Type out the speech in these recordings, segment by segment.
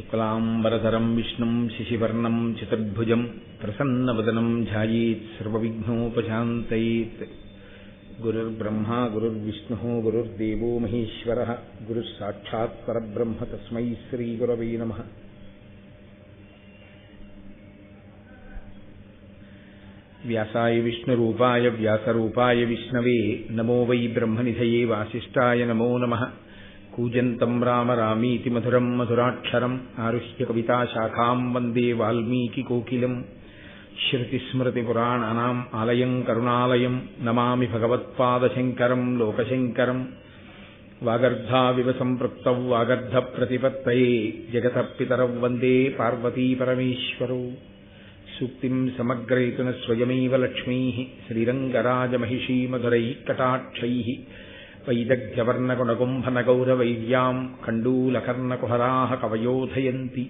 శుక్లాంబరధరం విష్ణుం శశివర్ణం చతుర్భుజం ప్రసన్నవదనం ధ్యాయేత్ సర్వవిఘ్నోపశాంతయేత్. గురుర్బ్రహ్మా గురుర్విష్ణుః గురుర్దేవో మహేశ్వరః గురుః సాక్షాత్ పరబ్రహ్మ తస్మై శ్రీగురవే నమః. వ్యాసాయ విష్ణురూపాయ వ్యాసరూపాయ విష్ణవే నమో వై బ్రహ్మనిధయే వాసిష్ఠాయ నమో నమః. కూజంతం రామ రామీతి మధురం మధురాక్షరం ఆరుహ్య కవితాశాఖాం వందే వాల్మీకికోకిలం. శ్రుతిస్మృతిపురాణానాం ఆలయం కరుణాలయం నమామి భగవత్పాదశంకరం లోకశంకరం. వాగర్ధావివ సంపృక్తౌ వాగర్ధప్రతిపత్తయే జగతః పితరౌ వందే పార్వతీపరమేశ్వరౌ. సూక్తిం సమగ్రయతున స్వయమేవ లక్ష్మీః శ్రీరంగరాజమహిషీ మధురైః కటాక్షైః. వైదగ్ధ్యవర్ణగుణగుంభనగౌరవైర్యాం ఖండూలకర్ణకుహరాः కవయోధయంతి.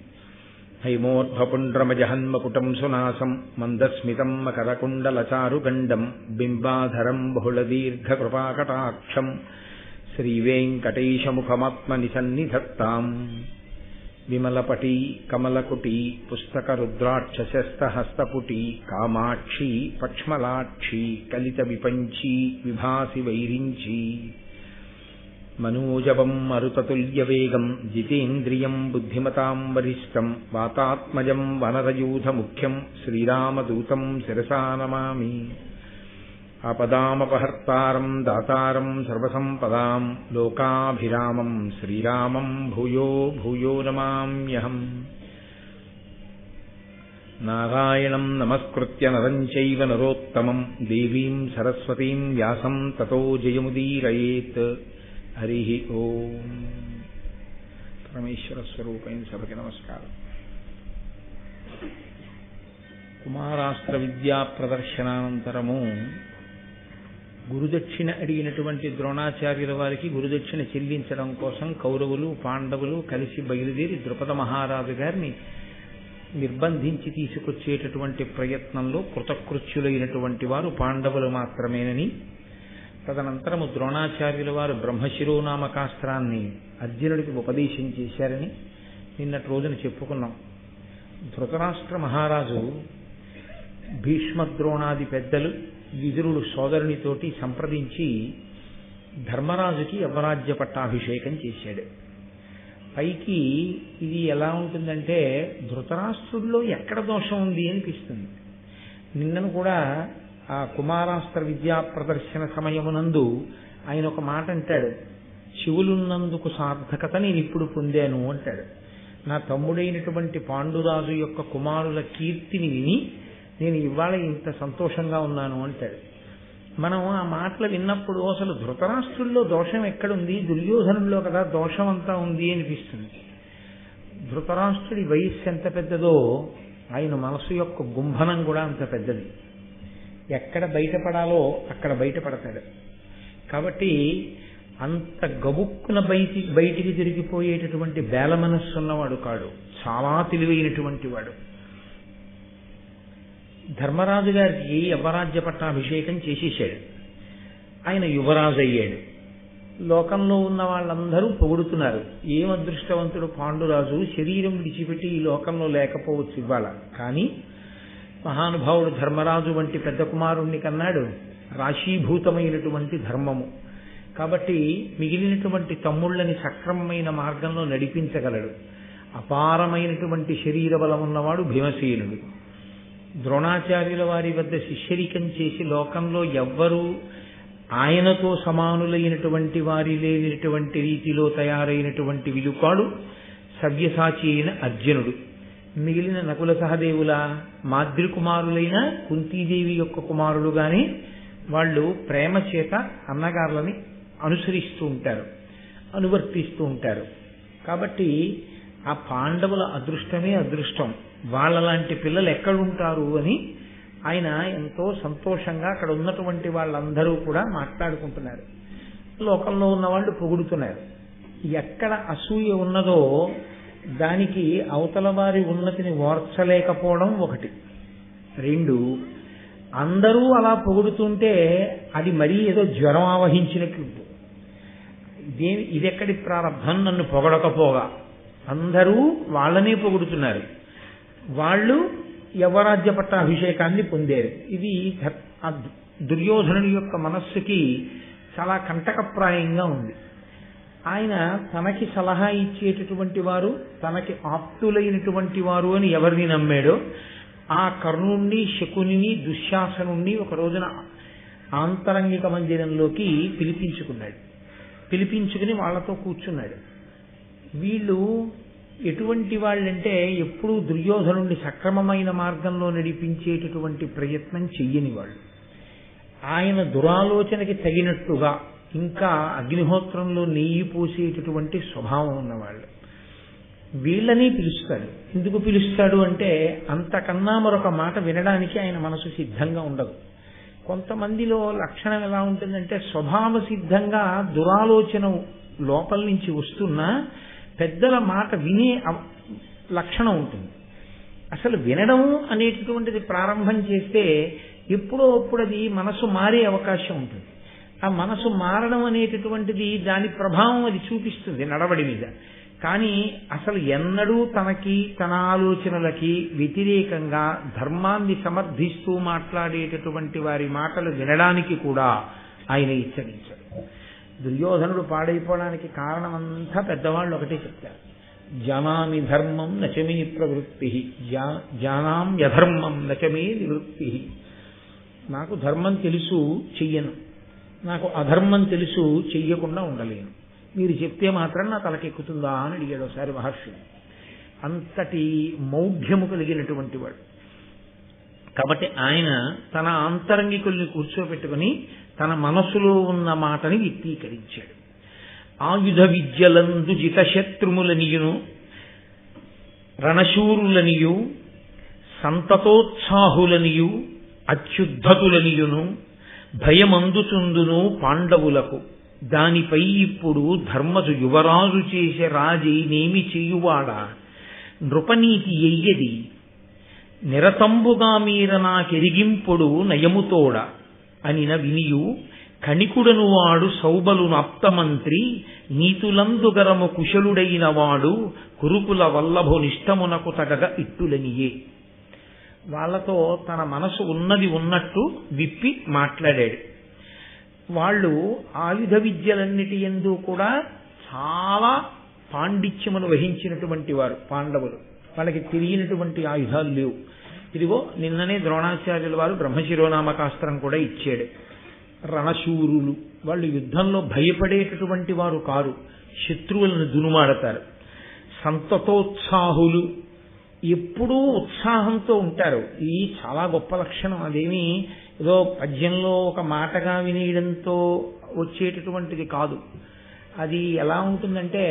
హైమోర్ధ్వపుండ్రమజహన్మకుటం సునాసం మందస్మితం మకరకుండలచారుగండం బింబాధరం బహుళదీర్ఘకృపాకటాక్షం. శ్రీవేంకటేశముఖమాత్మనిసన్నిధత్తాం. విమలపటీ కమలకుటీ పుస్తకరుద్రాక్షశస్తహస్తపుటీ కామాక్షీ పక్ష్మలాక్షీ కలితవిపంచీ విభాసి వైరించీ. మనోజవం మరుతతుల్యవేగం జితేంద్రియం బుద్ధిమతాం వరిష్టం వాతాత్మజం వనరయూథముఖ్యం శ్రీరామదూతం శిరసా నమామి. ఆపదామపహర్తారం దాతారం సర్వసంపదాం లోకాభిరామం శ్రీరామం భూయో భూయో నమామ్యహం. నారాయణం నమస్కృత్య నరం చైవ నరోత్తమం దేవీం సరస్వతీం వ్యాసం తతో జయముదీరయేత్. హరి ఓం. పరమేశ్వర స్వరూపైన సభకి నమస్కారం. కుమారాస్త్ర విద్యా ప్రదర్శనానంతరము గురుదక్షిణ అడిగినటువంటి ద్రోణాచార్యుల వారికి గురుదక్షిణ చెల్లించడం కోసం కౌరవులు పాండవులు కలిసి బయలుదేరి ద్రుపద మహారాజు గారిని నిర్బంధించి తీసుకొచ్చేటటువంటి ప్రయత్నంలో కృతకృత్యులైనటువంటి వారు పాండవులు మాత్రమేనని, తదనంతరము ద్రోణాచార్యుల వారు బ్రహ్మశిరోనామకాస్త్రాన్ని అర్జునుడికి ఉపదేశం చేశారని నిన్నటి రోజున చెప్పుకున్నాం. ధృతరాష్ట్ర మహారాజు భీష్మద్రోణాది పెద్దలు విదురుడు సోదరునితోటి సంప్రదించి ధర్మరాజుకి యవరాజ్య పట్టాభిషేకం చేశాడు. పైకి ఇది ఎలా ఉంటుందంటే ధృతరాష్ట్రుల్లో ఎక్కడ దోషం ఉంది అనిపిస్తుంది. నిన్నను కూడా ఆ కుమారాస్త్ర విద్యా ప్రదర్శన సమయమునందు ఆయన ఒక మాట అంటాడు, శివులున్నందుకు సార్థకత నేను ఇప్పుడు పొందాను అంటాడు. నా తమ్ముడైనటువంటి పాండురాజు యొక్క కుమారుల కీర్తిని విని నేను ఇవాళ ఇంత సంతోషంగా ఉన్నాను అంటాడు. మనం ఆ మాటలు విన్నప్పుడు అసలు ధృతరాష్ట్రుల్లో దోషం ఎక్కడుంది, దుర్యోధనుల్లో కదా దోషం అంతా ఉంది అనిపిస్తుంది. ధృతరాష్ట్రుడి వయస్సు ఎంత పెద్దదో ఆయన మనసు యొక్క గుంభనం కూడా అంత పెద్దది. ఎక్కడ బయటపడాలో అక్కడ బయటపడతాడు. కాబట్టి అంత గబుక్కున బయటికి తిరిగిపోయేటటువంటి బేల మనస్సు ఉన్నవాడు కాడు, చాలా తెలివైనటువంటి వాడు. ధర్మరాజు గారికి యవరాజ్య పట్టాభిషేకం చేసేసాడు. ఆయన యువరాజు అయ్యాడు. లోకంలో ఉన్న వాళ్ళందరూ పొగుడుతున్నారు, ఏం అదృష్టవంతుడు పాండురాజు, శరీరం విడిచిపెట్టి ఈ లోకంలో లేకపోవచ్చు ఇవాళ. కానీ మహానుభావుడు ధర్మరాజు వంటి పెద్ద కుమారుణ్ణి కన్నాడు. రాశీభూతమైనటువంటి ధర్మము కాబట్టి మిగిలినటువంటి తమ్ముళ్ళని సక్రమమైన మార్గంలో నడిపించగలడు. అపారమైనటువంటి శరీర బలం ఉన్నవాడు భీమసేనుడు. ద్రోణాచార్యుల వారి వద్ద శిష్యరికం చేసి లోకంలో ఎవ్వరూ ఆయనతో సమానులైనటువంటి వారి లేనటువంటి రీతిలో తయారైనటువంటి విలుకాడు సవ్యసాచి అయిన అర్జునుడు. మిగిలిన నకుల సహదేవుల మాద్రికుమారులైన కుంతీదేవి యొక్క కుమారులుగానే వాళ్ళు ప్రేమ చేత అన్నగారులని అనుసరిస్తూ ఉంటారు, అనువర్తిస్తూ ఉంటారు. కాబట్టి ఆ పాండవుల అదృష్టమే అదృష్టం. వాళ్ళలాంటి పిల్లలు ఎక్కడుంటారు అని ఆయన ఎంతో సంతోషంగా అక్కడ ఉన్నటువంటి వాళ్ళందరూ కూడా మాట్లాడుకుంటున్నారు. లోకంలో ఉన్న వాళ్ళు పొగుడుతున్నారు. ఎక్కడ అసూయ ఉన్నదో దానికి అవతల వారి ఉన్నతిని ఓర్చలేకపోవడం ఒకటి. రెండు, అందరూ అలా పొగుడుతుంటే అది మరీ ఏదో జ్వరం ఆవహించినట్లు, ఇదెక్కడి ప్రారంభం నన్ను పొగడకపోగా అందరూ వాళ్ళనే పొగుడుతున్నారు. వాళ్ళు యవరాజ్య పట్టాభిషేకాన్ని పొందారు. ఇది దుర్యోధనుడి యొక్క మనస్సుకి చాలా కంటకప్రాయంగా ఉంది. ఆయన తనకి సలహా ఇచ్చేటటువంటి వారు, తనకి ఆప్తులైనటువంటి వారు అని ఎవరిని నమ్మాడో ఆ కర్ణుణ్ణి, శకుని, దుశ్శాసనుణ్ణి ఒక రోజున ఆంతరంగిక మందిరంలోకి పిలిపించుకుని వాళ్ళతో కూర్చున్నాడు. వీళ్ళు ఎటువంటి వాళ్ళంటే ఎప్పుడూ దుర్యోధనుడిని సక్రమమైన మార్గంలో నడిపించేటటువంటి ప్రయత్నం చెయ్యని వాళ్ళు. ఆయన దురాలోచనకి తగినట్టుగా ఇంకా అగ్నిహోత్రంలో నెయ్యి పోసేటటువంటి స్వభావం ఉన్నవాళ్ళు. వీళ్ళని పిలుస్తాడు. ఎందుకు పిలుస్తాడు అంటే అంతకన్నా మరొక మాట వినడానికి ఆయన మనసు సిద్ధంగా ఉండదు. కొంతమందిలో లక్షణం ఎలా ఉంటుందంటే స్వభావ సిద్ధంగా దురాలోచన లోపల నుంచి వస్తున్నా పెద్దల మాట వినే లక్షణం ఉంటుంది. అసలు వినడం అనేటటువంటిది ప్రారంభం చేస్తే ఎప్పుడో అప్పుడు అది మనసు మారే అవకాశం ఉంటుంది. ఆ మనసు మారడం అనేటటువంటిది దాని ప్రభావం అది చూపిస్తుంది నడవడి మీద. కానీ అసలు ఎన్నడూ తనకి, తన ఆలోచనలకి వ్యతిరేకంగా ధర్మాన్ని సమర్థిస్తూ మాట్లాడేటటువంటి వారి మాటలు వినడానికి కూడా ఆయన ఇచ్చరించాడు. దుర్యోధనుడు పాడైపోవడానికి కారణమంతా పెద్దవాళ్ళు ఒకటే చెప్తారు, జానామి ధర్మం నచమే ప్రవృత్తి, జానామ్యధర్మం నచమే నివృత్తి. నాకు ధర్మం తెలుసు చెయ్యను, నాకు అధర్మం తెలుసు చెయ్యకుండా ఉండలేను, మీరు చెప్తే మాత్రం నా తలకెక్కుతుందా అని అడిగాడు ఒకసారి మహర్షి. అంతటి మౌఢ్యము కలిగినటువంటి వాడు. కాబట్టి ఆయన తన ఆంతరంగికుల్ని కూర్చోబెట్టుకుని తన మనసులో ఉన్న మాటని వ్యక్తీకరించాడు. ఆయుధ విద్యలందు జితశత్రుములనియును రణశూరులనియు సంతతోత్సాహులనియు అత్యుద్ధతులనియును భయమందుచుందును పాండవులకు. దానిపై ఇప్పుడు ధర్మజు యువరాజు చేసే రాజై నేమి చేయువాడా, నృపనీతి ఎయ్యది నిరతంబుగా మీర నాకెరిగింపుడు నయముతోడ అనిన వినియు కణికుడను వాడు సౌబలును అప్తమంత్రి నీతులందుగరము కుశలుడైన వాడు కురుకుల వల్లభు నిష్టమునకు తగగ ఇట్టులనియే. వాళ్లతో తన మనసు ఉన్నది ఉన్నట్టు విప్పి మాట్లాడాడు. వాళ్ళు ఆయుధ విద్యలన్నిటి యందు కూడా చాలా పాండిత్యమును వహించినటువంటి వారు పాండవులు. వాళ్ళకి తెలియనటువంటి ఆయుధాలు లేవు. ఇదిగో నిన్ననే ద్రోణాచార్యుల వారు బ్రహ్మశిరోనామకాస్త్రం కూడా ఇచ్చాడు. రణశూరులు, వాళ్ళు యుద్ధంలో భయపడేటటువంటి వారు కారు, శత్రువులను దునుమాడతారు. సంతతోత్సాహులు, ఎప్పుడూ ఉత్సాహంతో ఉంటారు. ఇది చాలా గొప్ప లక్షణం. అదేమి ఏదో పద్యంలో ఒక మాటగా వినేయడంతో వచ్చేటటువంటిది కాదు. అది ఎలా ఉంటుందంటే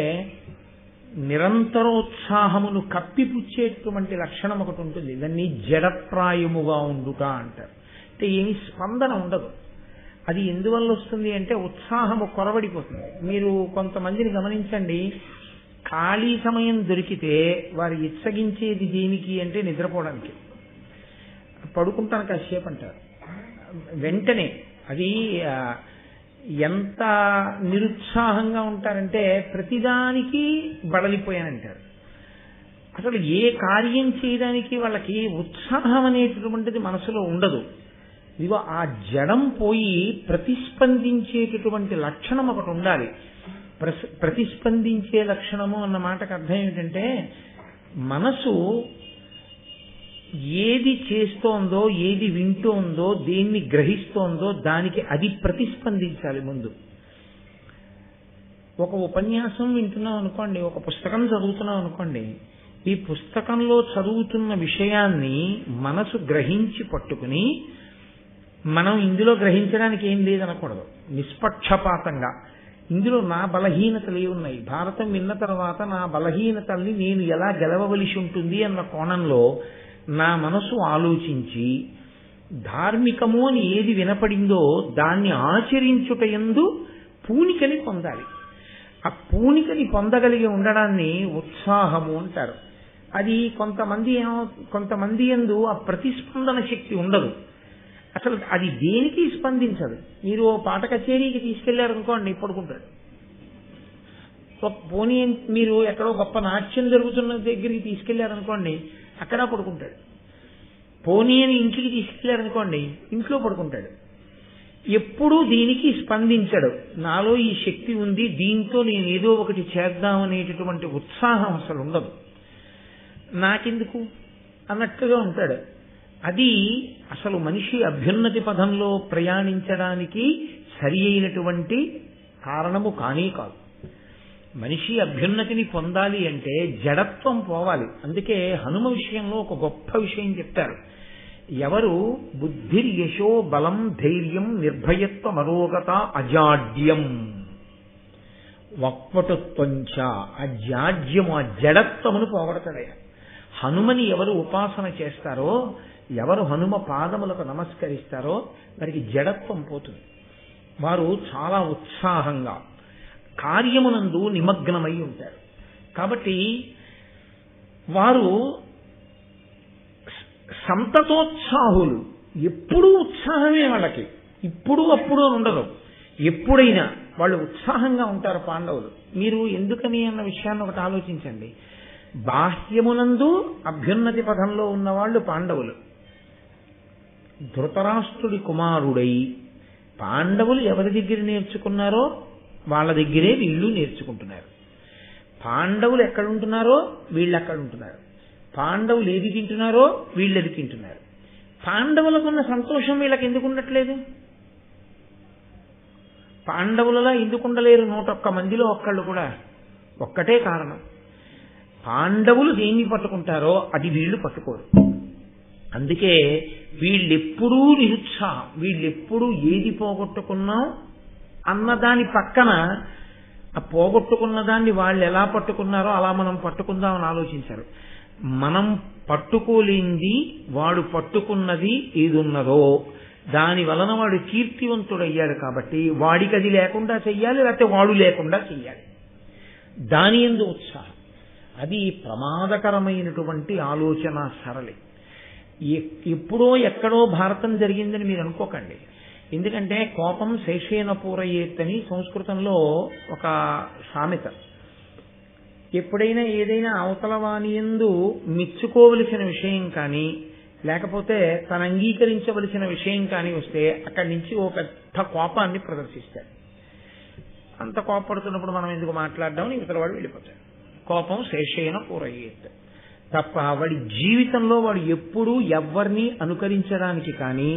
నిరంతరోత్సాహమును కప్పిపుచ్చేటటువంటి లక్షణం ఒకటి ఉంటుంది. దాన్ని జడప్రాయముగా ఉండుట అంటారు. అంటే ఏమి స్పందన ఉండదు. అది ఎందువల్ల వస్తుంది అంటే ఉత్సాహము కొరవడిపోతుంది. మీరు కొంతమందిని గమనించండి, ఖాళీ సమయం దొరికితే వారు ఇచ్చగించేది దేనికి అంటే నిద్రపోవడానికి. పడుకుంటాను కాసేపు అంటారు, వెంటనే అది ఎంత నిరుత్సాహంగా ఉంటారంటే ప్రతిదానికి బడలిపోయానంటారు. అసలు ఏ కార్యం చేయడానికి వాళ్ళకి ఉత్సాహం అనేటటువంటిది మనసులో ఉండదు. ఇదిగో ఆ జడం పోయి ప్రతిస్పందించేటటువంటి లక్షణం ఒకటి ఉండాలి. ప్రతిస్పందించే లక్షణము అన్న మాటకు అర్థం ఏమిటంటే మనసు ఏది చేస్తోందో, ఏది వింటోందో, దేన్ని గ్రహిస్తోందో దానికి అది ప్రతిస్పందించాలి ముందు. ఒక ఉపన్యాసం వింటున్నాం అనుకోండి, ఒక పుస్తకం చదువుతున్నాం అనుకోండి, ఈ పుస్తకంలో చదువుతున్న విషయాన్ని మనసు గ్రహించి పట్టుకుని మనం ఇందులో గ్రహించడానికి ఏం లేదనకూడదు. నిష్పక్షపాతంగా ఇందులో నా బలహీనతలు ఉన్నాయి, భారతం విన్న తర్వాత నా బలహీనతల్ని నేను ఎలా గెలవవలసి ఉంటుంది అన్న కోణంలో నా మనసు ఆలోచించి ధార్మికము అని ఏది వినపడిందో దాన్ని ఆచరించుటయందు పూనికని పొందాలి. ఆ పూనికని పొందగలిగి ఉండడాన్ని ఉత్సాహము అంటారు. అది కొంతమంది యందు ఆ ప్రతిస్పందన శక్తి ఉండదు. అసలు అది దేనికి స్పందించదు. మీరు పాట కచేరీకి తీసుకెళ్లారనుకోండి, పడుకుంటాడు. పోనీ మీరు ఎక్కడో గొప్ప నాట్యం జరుగుతున్న దగ్గరికి తీసుకెళ్లారనుకోండి, అక్కడ పడుకుంటాడు. పోనీ అని ఇంటికి తీసుకెళ్లారనుకోండి, ఇంట్లో పడుకుంటాడు. ఎప్పుడూ దీనికి స్పందించడు. నాలో ఈ శక్తి ఉంది, దీంతో నేను ఏదో ఒకటి చేద్దామనేటటువంటి ఉత్సాహం అసలు ఉండదు. నాకెందుకు అన్నట్టుగా ఉంటాడు. అది అసలు మనిషి అభ్యున్నతి పథంలో ప్రయాణించడానికి సరి అయినటువంటి కారణము కానే కాదు. మనిషి అభ్యున్నతిని పొందాలి అంటే జడత్వం పోవాలి. అందుకే హనుమ విషయంలో ఒక గొప్ప విషయం చెప్తారు. ఎవరు బుద్ధిర్యశో బలం ధైర్యం నిర్భయత్వం అరోగత అజాడ్యం వక్పటుత్వంచ, ఆ జాడ్యము ఆ జడత్వమును పోగొడతాడయ్యా. హనుమని ఎవరు ఉపాసన చేస్తారో, ఎవరు హనుమ పాదములకు నమస్కరిస్తారో వారికి జడత్వం పోతుంది. వారు చాలా ఉత్సాహంగా కార్యమునందు నిమగ్నమై ఉంటారు. కాబట్టి వారు సంతతోత్సాహులు. ఎప్పుడూ ఉత్సాహమే వాళ్ళకి, ఇప్పుడు అప్పుడు ఉండదు. ఎప్పుడైనా వాళ్ళు ఉత్సాహంగా ఉంటారు పాండవులు. మీరు ఎందుకని అన్న విషయాన్ని ఒకటి ఆలోచించండి. బాహ్యమునందు అభ్యున్నతి పథంలో ఉన్నవాళ్లు పాండవులు. ధృతరాష్ట్రుడి కుమారుడై పాండవులు ఎవరి దగ్గర నేర్చుకున్నారో వాళ్ళ దగ్గరే వీళ్ళు నేర్చుకుంటున్నారు. పాండవులు ఎక్కడుంటున్నారో వీళ్ళు అక్కడ ఉంటున్నారు. పాండవులు ఏది తింటున్నారో వీళ్ళది తింటున్నారు. పాండవులకున్న సంతోషం వీళ్ళకి ఎందుకు ఉండట్లేదు? పాండవులలో ఎందుకు ఉండలేరు 101 మందిలో ఒక్కళ్ళు కూడా? ఒక్కటే కారణం, పాండవులు దేన్ని పట్టుకుంటారో అది వీళ్ళు పట్టుకోరు. అందుకే వీళ్ళెప్పుడూ నిరుత్సాహం, వీళ్ళెప్పుడూ ఏది పోగొట్టుకున్నాం అన్నదాని పక్కన ఆ పోగొట్టుకున్న దాన్ని వాళ్ళు ఎలా పట్టుకున్నారో అలా మనం పట్టుకుందామని ఆలోచించారు. మనం పట్టుకోలేంది వాడు పట్టుకున్నది ఏదున్నదో దాని వలన వాడు కీర్తివంతుడయ్యాడు. కాబట్టి వాడికి అది లేకుండా చెయ్యాలి, లేకపోతే వాడు లేకుండా చెయ్యాలి. దాని యందు ఉత్సాహం, అది ప్రమాదకరమైనటువంటి ఆలోచన సరళి. ఎప్పుడో ఎక్కడో భారతం జరిగిందని మీరు అనుకోకండి. ఎందుకంటే కోపం శేషేన పూరయేత్తని సంస్కృతంలో ఒక సామెత. ఎప్పుడైనా ఏదైనా అవతల వాని యందు మెచ్చుకోవలసిన విషయం కానీ లేకపోతే తను అంగీకరించవలసిన విషయం కానీ వస్తే అక్కడి నుంచి ఓ పెద్ద కోపాన్ని ప్రదర్శిస్తాడు. అంత కోపడుతున్నప్పుడు మనం ఎందుకు మాట్లాడడం, ఇతర వాడు వెళ్ళిపోతాడు. కోపం శేషేన పూరయేత్. తప్ప వాడి జీవితంలో వాడు ఎప్పుడూ ఎవరిని అనుకరించడానికి కానీ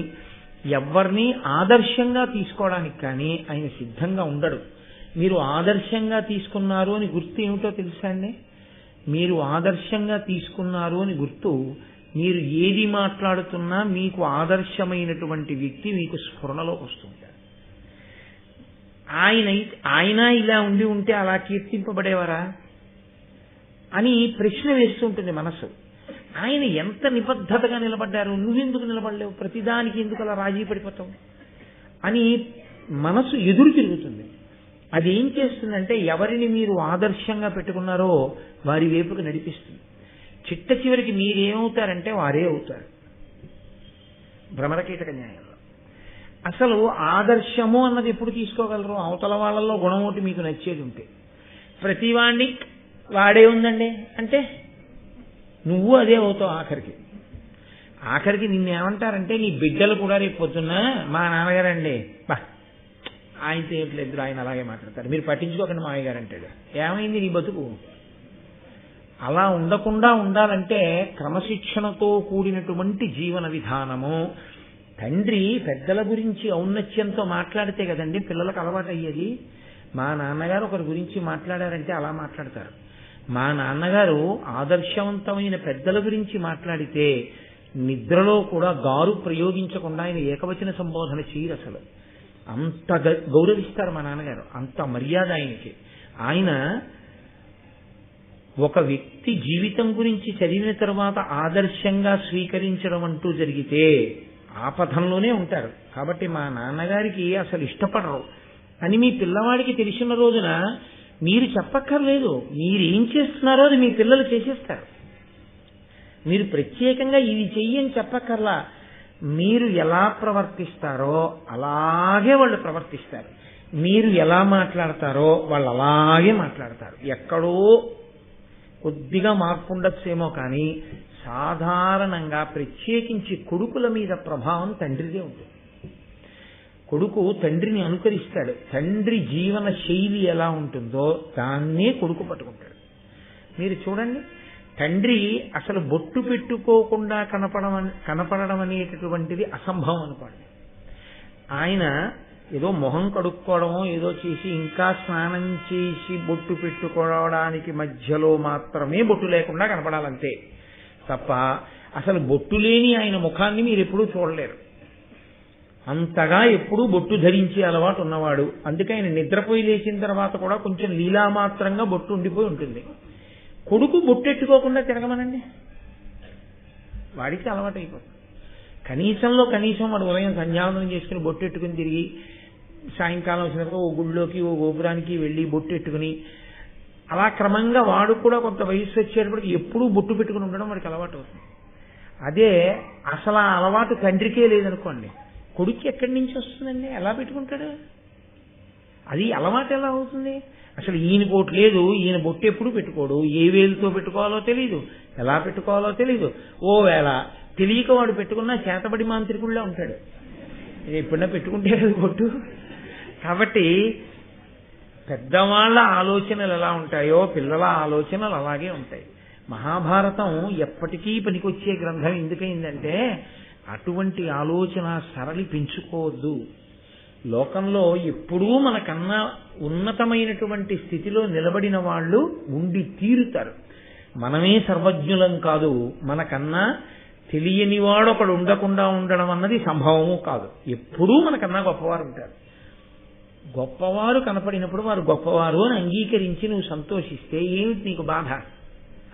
ఎవరిని ఆదర్శంగా తీసుకోవడానికి కానీ ఆయన సిద్ధంగా ఉండడు. మీరు ఆదర్శంగా తీసుకున్నారు అని గుర్తు ఏమిటో తెలుసా అండి? మీరు ఆదర్శంగా తీసుకున్నారు అని గుర్తు, మీరు ఏది మాట్లాడుతున్నా మీకు ఆదర్శమైనటువంటి వ్యక్తి మీకు స్ఫురణలోకి వస్తుంటాడు. ఆయన ఇలా ఉండి ఉంటే అలా కీర్తింపబడేవారా అని ప్రశ్న వేస్తుంటుంది మనసు. ఆయన ఎంత నిబద్ధతగా నిలబడ్డారు, నువ్వెందుకు నిలబడలేవు, ప్రతిదానికి ఎందుకు అలా రాజీ పడిపోతావు అని మనసు ఎదురు తిరుగుతుంది. అదేం చేస్తుందంటే ఎవరిని మీరు ఆదర్శంగా పెట్టుకున్నారో వారి వైపుకు నడిపిస్తుంది. చిట్ట చివరికి మీరేమవుతారంటే వారే అవుతారు. భ్రమరకీటక న్యాయంలో అసలు ఆదర్శము అన్నది ఎప్పుడు తీసుకోగలరు? అవతల వాళ్ళల్లో గుణం ఒకటి మీకు నచ్చేది ఉంటే. ప్రతివాణ్ణి వాడే ఉందండి అంటే నువ్వు అదే అవుతావు. ఆఖరికి నిన్నేమంటారంటే నీ బిడ్డలు కూడా రేపు పొద్దున్న మా నాన్నగారండి బా ఆయనతో ఏమిట్లేదు, ఆయన అలాగే మాట్లాడతారు, మీరు పట్టించుకోకండి మామయ్య గారు అంటాడు. ఏమైంది నీ బతుకు? అలా ఉండకుండా ఉండాలంటే క్రమశిక్షణతో కూడినటువంటి జీవన విధానము. తండ్రి పెద్దల గురించి ఔన్నత్యంతో మాట్లాడితే కదండి పిల్లలకు అలవాటు అయ్యేది. మా నాన్నగారు ఒకరి గురించి మాట్లాడారంటే అలా మాట్లాడతారు. మా నాన్నగారు ఆదర్శవంతమైన పెద్దల గురించి మాట్లాడితే నిద్రలో కూడా గారు ప్రయోగించకుండా ఆయన ఏకవచన సంబోధన చేయరు. అసలు అంత గౌరవిస్తారు మా నాన్నగారు, అంత మర్యాద ఆయనకి. ఆయన ఒక వ్యక్తి జీవితం గురించి చదివిన తర్వాత ఆదర్శంగా స్వీకరించడం అంటూ జరిగితే ఆ పథంలోనే ఉంటారు. కాబట్టి మా నాన్నగారికి అసలు ఇష్టపడరు అని మీ పిల్లవాడికి తెలిసిన రోజున మీరు చెప్పక్కర్లేదు. మీరేం చేస్తున్నారో అది మీ పిల్లలు చేసేస్తారు. మీరు ప్రత్యేకంగా ఇది చెయ్యని చెప్పక్కర్లా. మీరు ఎలా ప్రవర్తిస్తారో అలాగే వాళ్ళు ప్రవర్తిస్తారు. మీరు ఎలా మాట్లాడతారో వాళ్ళు అలాగే మాట్లాడతారు. ఎక్కడో కొద్దిగా మార్పు ఉండొచ్చేమో కానీ సాధారణంగా ప్రత్యేకించి కొడుకుల మీద ప్రభావం తండ్రిదే ఉంటుంది. కొడుకు తండ్రిని అనుకరిస్తాడు. తండ్రి జీవన శైలి ఎలా ఉంటుందో దాన్నే కొడుకు పట్టుకుంటాడు. మీరు చూడండి, తండ్రి అసలు బొట్టు పెట్టుకోకుండా కనపడడం అనేటటువంటిది అసంభవం అనుకోండి. ఆయన ఏదో మొహం కడుక్కోవడమో ఏదో చేసి ఇంకా స్నానం చేసి బొట్టు పెట్టుకోవడానికి మధ్యలో మాత్రమే బొట్టు లేకుండా కనపడాలంతే తప్ప అసలు బొట్టు లేని ఆయన ముఖాన్ని మీరు ఎప్పుడూ చూడలేరు. అంతగా ఎప్పుడూ బొట్టు ధరించే అలవాటు ఉన్నవాడు. అందుకే ఆయన నిద్రపోయి లేచిన తర్వాత కూడా కొంచెం లీలామాత్రంగా బొట్టు ఉండిపోయి ఉంటుంది. కొడుకు బొట్టెట్టుకోకుండా తిరగమనండి, వాడికి అలవాటు అయిపోతుంది. కనీసంలో కనీసం వాడు ఉదయం సంధ్యావందనం చేసుకుని బొట్టెట్టుకుని తిరిగి సాయంకాలం వచ్చినప్పుడు ఓ గుళ్ళోకి ఓ గోపురానికి వెళ్ళి బొట్టెట్టుకుని అలా క్రమంగా వాడు కూడా కొంత వయసు వచ్చేటప్పటికి ఎప్పుడూ బొట్టు పెట్టుకుని ఉండడం వాడికి అలవాటు అవుతుంది. అదే అసలు ఆ అలవాటు తండ్రికే లేదనుకోండి, కొడుకు ఎక్కడి నుంచి వస్తుందండి? ఎలా పెట్టుకుంటాడు? అది అలవాటు ఎలా అవుతుంది? అసలు ఈయన బొట్టు లేదు, ఈయన బొట్టు ఎప్పుడు పెట్టుకోడు, ఏ వేలుతో పెట్టుకోవాలో తెలియదు, ఎలా పెట్టుకోవాలో తెలియదు. ఓ వేళ తెలియక వాడు పెట్టుకున్నా చేతబడి మాంత్రికుడిలా ఉంటాడు. ఎప్పుడన్నా పెట్టుకుంటే కదా బొట్టు. కాబట్టి పెద్దవాళ్ల ఆలోచనలు ఎలా ఉంటాయో పిల్లల ఆలోచనలు అలాగే ఉంటాయి. మహాభారతం ఎప్పటికీ పనికొచ్చే గ్రంథం ఎందుకైందంటే అటువంటి ఆలోచన సరళి పెంచుకోవద్దు. లోకంలో ఎప్పుడూ మనకన్నా ఉన్నతమైనటువంటి స్థితిలో నిలబడిన వాళ్ళు ఉండి తీరుతారు. మనమే సర్వజ్ఞులం కాదు, మనకన్నా తెలియని వాడు ఒకడు ఉండకుండా ఉండడం అన్నది సంభవము కాదు. ఎప్పుడూ మనకన్నా గొప్పవారు ఉంటారు. గొప్పవారు కనపడినప్పుడు వారు గొప్పవారు అని అంగీకరించి నువ్వు సంతోషిస్తే ఏమిటి నీకు బాధ?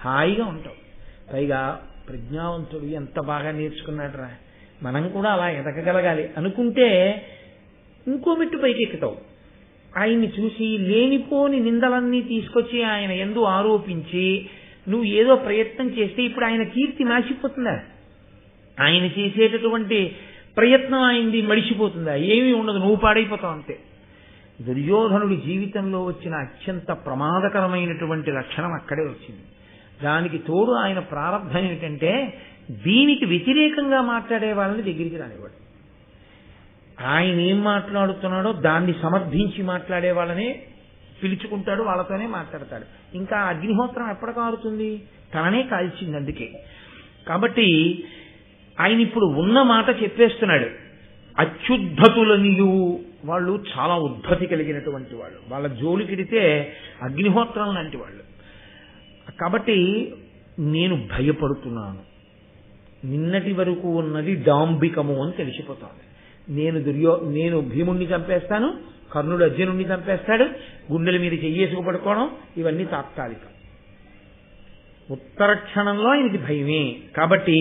హాయిగా ఉంటావు. పైగా ప్రజ్ఞావంతుడు ఎంత బాగా నేర్చుకున్నాడురా, మనం కూడా అలా ఎదగగలగాలి అనుకుంటే ఇంకో మెట్టు పైకి ఎక్కుతావు. ఆయన్ని చూసి లేనిపోని నిందలన్నీ తీసుకొచ్చి ఆయన యందు ఆరోపించి నువ్వు ఏదో ప్రయత్నం చేస్తే ఇప్పుడు ఆయన కీర్తి నాశిపోతుందా? ఆయన చేసేటటువంటి ప్రయత్నం ఆయనది మడిచిపోతుందా? ఏమీ ఉండదు, నువ్వు పాడైపోతావు అంతే. దుర్యోధనుడి జీవితంలో వచ్చిన అత్యంత ప్రమాదకరమైనటువంటి లక్షణం అక్కడే వచ్చింది. దానికి తోడు ఆయన ప్రారంభం ఏమిటంటే దీనికి వ్యతిరేకంగా మాట్లాడే వాళ్ళని దగ్గరికి రానివాడు. ఆయన ఏం మాట్లాడుతున్నాడో దాన్ని సమర్థించి మాట్లాడే వాళ్ళనే పిలుచుకుంటాడు, వాళ్ళతోనే మాట్లాడతాడు. ఇంకా అగ్నిహోత్రం ఎప్పటి కారుతుంది? తననే కాల్చింది. అందుకే కాబట్టి ఆయన ఇప్పుడు ఉన్న మాట చెప్పేస్తున్నాడు. అత్యుద్ధతులనియు వాళ్ళు చాలా ఉద్ధతి కలిగినటువంటి వాళ్ళు, వాళ్ళ జోలికిడితే అగ్నిహోత్రం లాంటి వాళ్ళు. కాబట్టి నేను భయపడుతున్నాను. నిన్నటి వరకు ఉన్నది డాంబికము అని తెలిసిపోతాను. నేను భీముణ్ణి చంపేస్తాను, కర్ణుడు అర్జునుడిని చంపేస్తాడు, గుండెల మీద చెయ్యేసుకు పడుకోవడం ఇవన్నీ తాత్కాలికం. ఉత్తర క్షణంలో ఆయనకి భయమే. కాబట్టి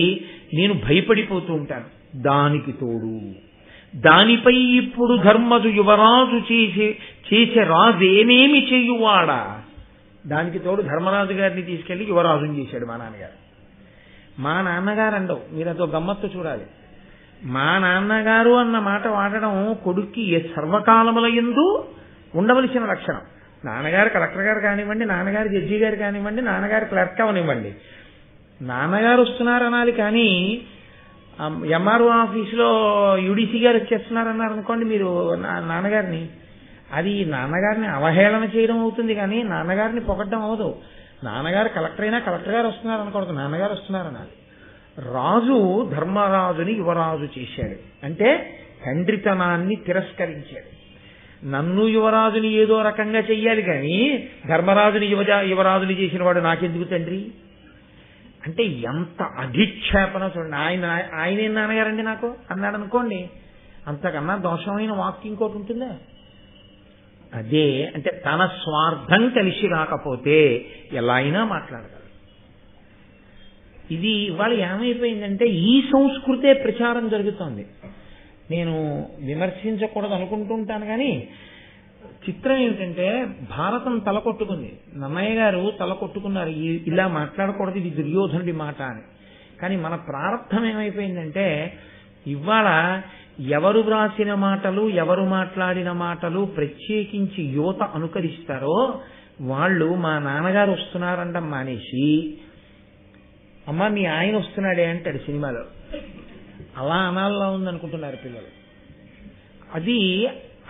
నేను భయపడిపోతూ ఉంటాను. దానికి తోడు దానిపై ఇప్పుడు ధర్మజు యువరాజు చేసే రాజేనేమి చెయ్యువాడా. దానికి తోడు ధర్మరాజు గారిని తీసుకెళ్లి యువరాజుని చేశాడు మా నాన్నగారు. మా నాన్నగారు అండవు, మీరు అదో గమ్మత్తు చూడాలి. మా నాన్నగారు అన్న మాట వాడడం కొడుక్కి సర్వకాలముల యందు ఉండవలసిన లక్షణం. నాన్నగారు కలెక్టర్ గారు కానివ్వండి, నాన్నగారు జడ్జి గారు కానివ్వండి, నాన్నగారు క్లర్క్ అవనివ్వండి, నాన్నగారు వస్తున్నారు అనాలి. కానీ ఎంఆర్ఓ ఆఫీసులో యూడీసీ గారు వచ్చేస్తున్నారన్నారు అనుకోండి మీరు నాన్నగారిని, అది నాన్నగారిని అవహేళన చేయడం అవుతుంది కానీ నాన్నగారిని పొగడ్డం అవదు. నాన్నగారు కలెక్టర్ అయినా కలెక్టర్ గారు వస్తున్నారు అనుకోవద్దు, నాన్నగారు వస్తున్నారనాలి. రాజు ధర్మరాజుని యువరాజు చేశాడు అంటే తండ్రితనాన్ని తిరస్కరించాడు. నన్ను యువరాజుని ఏదో రకంగా చెయ్యాలి కానీ ధర్మరాజుని యువరాజుని చేసిన వాడు నాకెందుకు తండ్రి అంటే ఎంత అధిక్షేపణ చూడండి. ఆయనేం నాన్నగారండి నాకు అన్నాడు అనుకోండి, అంతకన్నా దోషమైన వాక్యం ఇంకోటి ఉంటుందా? అదే అంటే తన స్వార్థం కలిసి రాకపోతే ఎలా అయినా మాట్లాడగలరు. ఇది ఇవాళ ఏమైపోయిందంటే ఈ సంస్కృతే ప్రచారం జరుగుతోంది. నేను విమర్శించకూడదు అనుకుంటుంటాను కానీ చిత్రం ఏమిటంటే భారతం తలకొట్టుకుంది. నన్నయ్య గారు తలకొట్టుకున్నారు, ఇలా మాట్లాడకూడదు, ఇది దుర్యోధనుడి మాట అని. కానీ మన ప్రారంభం ఏమైపోయిందంటే ఇవాళ ఎవరు వ్రాసిన మాటలు, ఎవరు మాట్లాడిన మాటలు ప్రత్యేకించి యువత అనుకరిస్తారో వాళ్ళు మా నాన్నగారు వస్తున్నారంట మానేసి, అమ్మ మీ ఆయన వస్తున్నాడే అంటాడు సినిమాలో. అలా అనాల్లో ఉందనుకుంటున్నారు పిల్లలు. అది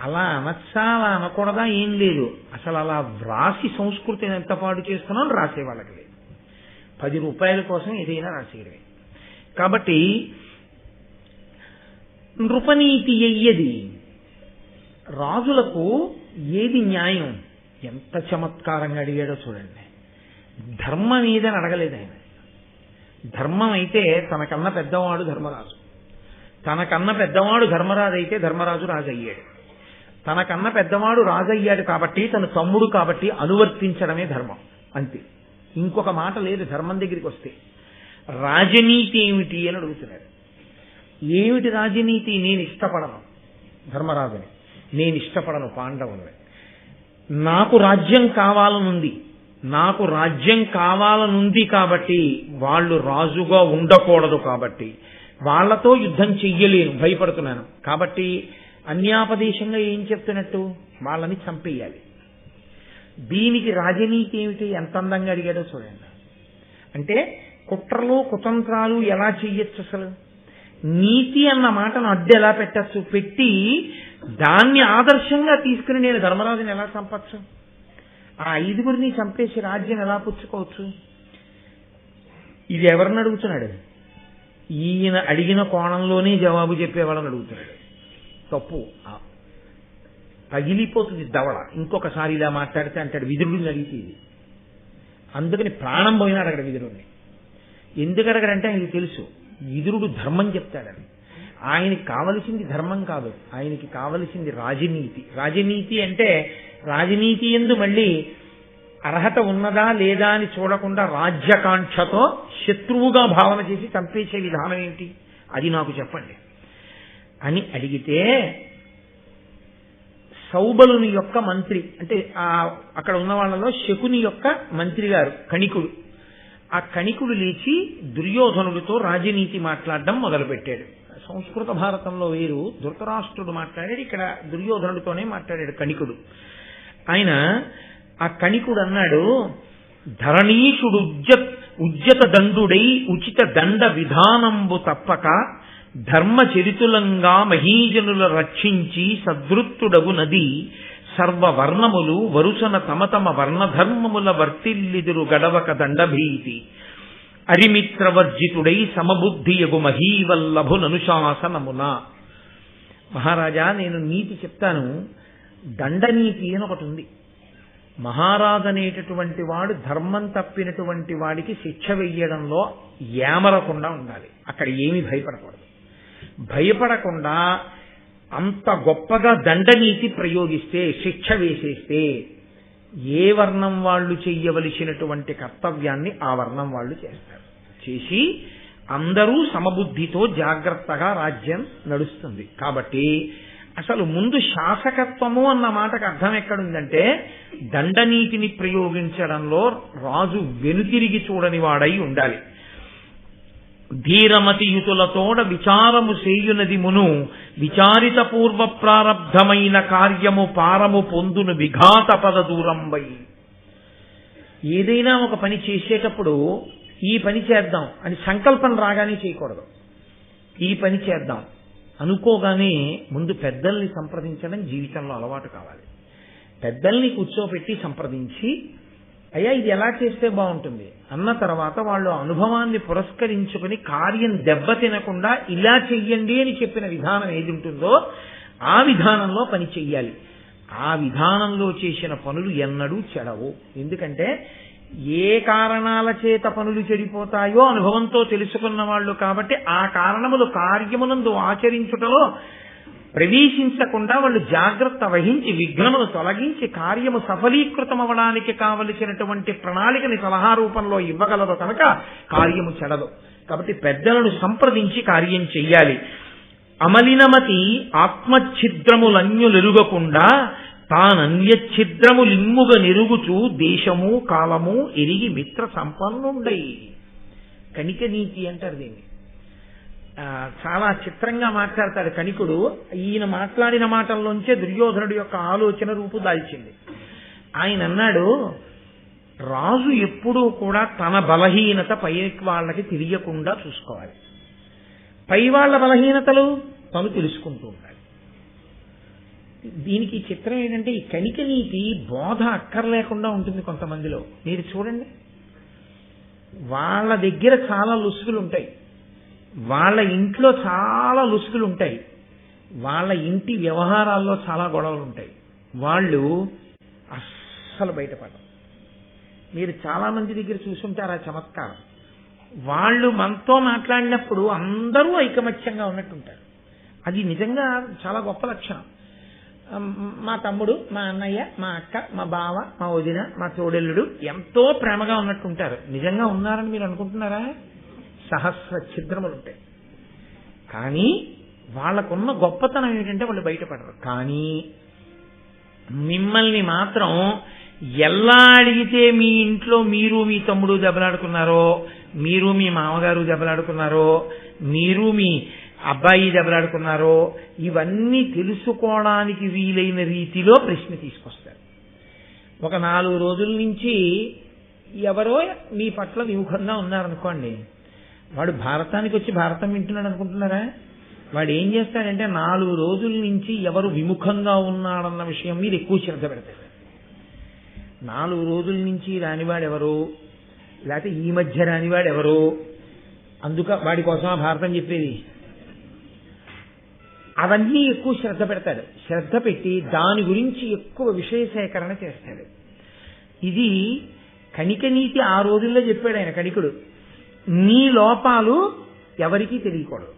అలా అనొచ్చా, అలా అనకూడదా ఏం లేదు. అసలు అలా వ్రాసి సంస్కృతిని ఎంత పాడు చేస్తున్నాం రాసే వాళ్ళకి లేదు. 10 రూపాయల కోసం ఏదైనా రాసేయడమే. కాబట్టి నృపనీతి అయ్యేది రాజులకు ఏది న్యాయం, ఎంత చమత్కారంగా అడిగాడో చూడండి. ధర్మం ఏదని అడగలేదు ఆయన. ధర్మం అయితే తనకన్నా పెద్దవాడు ధర్మరాజు, తనకన్నా పెద్దవాడు ధర్మరాజు అయితే ధర్మరాజు రాజు అయ్యాడు. తనకన్నా పెద్దవాడు రాజు అయ్యాడు కాబట్టి తన తమ్ముడు కాబట్టి అనువర్తించడమే ధర్మం, అంతే. ఇంకొక మాట లేదు ధర్మం దగ్గరికి వస్తే. రాజనీతి ఏమిటి అని అడుగుతున్నాడు. ఏమిటి రాజనీతి? నేను ఇష్టపడను ధర్మరాజుని, నేను ఇష్టపడను పాండవుని, నాకు రాజ్యం కావాలనుంది, నాకు రాజ్యం కావాలనుంది కాబట్టి వాళ్ళు రాజుగా ఉండకూడదు, కాబట్టి వాళ్లతో యుద్ధం చెయ్యలేను, భయపడుతున్నాను. కాబట్టి అన్యాపదేశంగా ఏం చెప్తున్నట్టు వాళ్ళని చంపేయాలి. దీనికి రాజనీతి ఏమిటి? ఎంత అందంగా అడిగాడో చూడండి. అంటే కుట్రలు కుతంత్రాలు ఎలా చెయ్యొచ్చు, అసలు నీతి అన్న మాటను అడ్డు ఎలా పెట్టచ్చు, పెట్టి దాన్ని ఆదర్శంగా తీసుకుని నేను ధర్మరాజుని ఎలా చంపచ్చు, ఆ 5గురిని చంపేసి రాజ్యం ఎలా పుచ్చుకోవచ్చు? ఇది ఎవరిని అడుగుతున్నాడు? ఈయన అడిగిన కోణంలోనే జవాబు చెప్పేవాళ్ళని అడుగుతున్నాడు. తప్పు, పగిలిపోతుంది దవడ. ఇంకొకసారి ఇలా మాట్లాడితే అంటాడు విదురుడిని అడిగితే ఇది. అందుకని ప్రాణం పోయినా అడగడు విదురుడిని. ఎందుకు అడగడంటే ఆయనకి తెలుసు విదురుడు ధర్మం చెప్తాడని. ఆయనకి కావలసింది ధర్మం కాదు, ఆయనకి కావలసింది రాజనీతి. రాజనీతి అంటే రాజనీతి యందు మళ్ళీ అర్హత ఉన్నదా లేదా అని చూడకుండా రాజ్యకాంక్షతో శత్రువుగా భావన చేసి చంపేసే విధానం ఏమిటి, అది నాకు చెప్పండి అని అడిగితే, సౌబలుని యొక్క మంత్రి అంటే అక్కడ ఉన్న వాళ్ళలో శకుని యొక్క మంత్రి గారు కణికుడు, ఆ కణికుడు లేచి దుర్యోధనుడితో రాజనీతి మాట్లాడడం మొదలుపెట్టాడు. సంస్కృత భారతంలో వేరు, ధృతరాష్ట్రుడు మాట్లాడాడు, ఇక్కడ దుర్యోధనుడితోనే మాట్లాడాడు కణికుడు. ఆయన ఆ కణికుడు అన్నాడు, ధరణీషుడు ఉజ్జత దండుడై ఉచిత దండ విధానంబు తప్పక ధర్మచరితులంగా మహీజనుల రక్షించి సదృత్తుడగు నది సర్వవర్ణములు వరుసన తమ తమ వర్ణధర్మముల వర్తిల్లిదురు గడవక దండభీతి అరిమిత్రవర్జితుడై సమబుద్ధియగు మహీవల్లభుననుశాసనమున. మహారాజా, నేను నీతి చెప్తాను. దండనీతి అని ఒకటి ఉంది. మహారాజు అనేటటువంటి వాడు ధర్మం తప్పినటువంటి వాడికి శిక్ష వెయ్యడంలో ఏమరకుండా ఉండాలి. అక్కడ ఏమీ భయపడకూడదు. భయపడకుండా అంత గొప్పగా దండనీతి ప్రయోగిస్తే, శిక్ష వేసేస్తే, ఏ వర్ణం వాళ్ళు చెయ్యవలసినటువంటి కర్తవ్యాన్ని ఆ వర్ణం వాళ్ళు చేస్తారు. చేసి అందరూ సమబుద్ధితో జాగ్రత్తగా రాజ్యం నడుస్తుంది. కాబట్టి అసలు ముందు శాసకత్వము అన్న మాటకు అర్థం ఎక్కడుందంటే, దండనీతిని ప్రయోగించడంలో రాజు వెనుతిరిగి చూడని వాడై ఉండాలి. ధీరమతియుతులతోడ విచారము చేయునది మును విచారిత పూర్వ ప్రారబ్ధమైన కార్యము పారము పొందును విఘాత పద దూరంబై. ఏదైనా ఒక పని చేసేటప్పుడు ఈ పని చేద్దాం అని సంకల్పం రాగానే చేయకూడదు. ఈ పని చేద్దాం అనుకోగానే ముందు పెద్దల్ని సంప్రదించడం జీవితంలో అలవాటు కావాలి. పెద్దల్ని కూర్చోబెట్టి సంప్రదించి, అయ్యా ఇది ఎలా చేస్తే బాగుంటుంది అన్న తర్వాత వాళ్ళు అనుభవాన్ని పురస్కరించుకుని కార్యం దెబ్బతినకుండా ఇలా చెయ్యండి అని చెప్పిన విధానం ఏది ఉంటుందో ఆ విధానంలో పని చెయ్యాలి. ఆ విధానంలో చేసిన పనులు ఎన్నడూ చెడవు. ఎందుకంటే ఏ కారణాల చేత పనులు చెడిపోతాయో అనుభవంతో తెలుసుకున్న వాళ్ళు కాబట్టి ఆ కారణములు కార్యమునందు ఆచరించుటలో ప్రవేశించకుండా వాళ్ళు జాగ్రత్త వహించి విఘ్నమును తొలగించి కార్యము సఫలీకృతమవడానికి కావలసినటువంటి ప్రణాళికని సలహా రూపంలో ఇవ్వగలరు కనుక కార్యము చెడదు. కాబట్టి పెద్దలను సంప్రదించి కార్యం చెయ్యాలి. అమలినమతి ఆత్మఛిద్రములన్యులెరుగకుండా తానన్యఛిద్రములిమ్ముగ నెరుగుచూ దేశము కాలము ఎరిగి మిత్ర సంపన్నుండై. కణిక నీతి అంటారు దీన్ని. చాలా చిత్రంగా మాట్లాడతాడు కణికుడు. ఈయన మాట్లాడిన మాటల్లోంచే దుర్యోధనుడి యొక్క ఆలోచన రూపుదాల్చింది. ఆయన అన్నాడు, రాజు ఎప్పుడూ కూడా తన బలహీనత పై వాళ్ళకి తెలియకుండా చూసుకోవాలి. పై వాళ్ళ బలహీనతలు తను తెలుసుకుంటూ ఉండాలి. దీనికి చిత్రం ఏంటంటే, ఈ కణిక నీతి బోధ అక్కర్లేకుండా ఉంటుంది కొంతమందిలో. మీరు చూడండి, వాళ్ళ దగ్గర చాలా లుసుగులు ఉంటాయి, వాళ్ళ ఇంట్లో చాలా లుసుగులు ఉంటాయి, వాళ్ళ ఇంటి వ్యవహారాల్లో చాలా గొడవలు ఉంటాయి, వాళ్ళు అస్సలు బయటపడరు. మీరు చాలా మంది దగ్గర చూసుంటారు ఆ చమత్కారం. వాళ్ళు మనతో మాట్లాడినప్పుడు అందరూ ఐకమత్యంగా ఉన్నట్టుంటారు. అది నిజంగా చాలా గొప్ప లక్షణం. మా తమ్ముడు, మా అన్నయ్య, మా అక్క, మా బావ, మా వదిన, మా తోడెల్లుడు ఎంతో ప్రేమగా ఉన్నట్టుంటారు. నిజంగా ఉన్నారని మీరు అనుకుంటున్నారా? సహస్ర ఛిద్రములు ఉంటాయి. కానీ వాళ్ళకున్న గొప్పతనం ఏంటంటే వాళ్ళు బయటపడరు. కానీ మిమ్మల్ని మాత్రం ఎలా అడిగితే మీ ఇంట్లో మీరు మీ తమ్ముడు దెబ్బలాడుకున్నారో, మీరు మీ మామగారు దెబ్బలాడుకున్నారో, మీరు మీ అబ్బాయి దెబ్బలాడుకున్నారో, ఇవన్నీ తెలుసుకోవడానికి వీలైన రీతిలో ప్రశ్న తీసుకొస్తారు. ఒక 4 రోజుల నుంచి ఎవరో మీ పట్ల విముఖంగా ఉన్నారనుకోండి, వాడు భారతానికి వచ్చి భారతం వింటున్నాడు అనుకుంటున్నారా? వాడు ఏం చేస్తాడంటే 4 రోజుల నుంచి ఎవరు విముఖంగా ఉన్నాడన్న విషయం మీద ఎక్కువ శ్రద్ధ పెడతాడు. 4 రోజుల నుంచి రానివాడెవరు, లేకపోతే ఈ మధ్య రానివాడెవరు, అందుక వాడి కోసం ఆ భారతం చెప్పేది, అవన్నీ ఎక్కువ శ్రద్ధ పెడతాడు. శ్రద్ధ పెట్టి దాని గురించి ఎక్కువ విషయ సేకరణ చేస్తాడు. ఇది కణిక నీతి ఆ రోజుల్లో చెప్పాడు ఆయన కణికుడు. నీ లోపాలు ఎవరికీ తెలియకూడదు.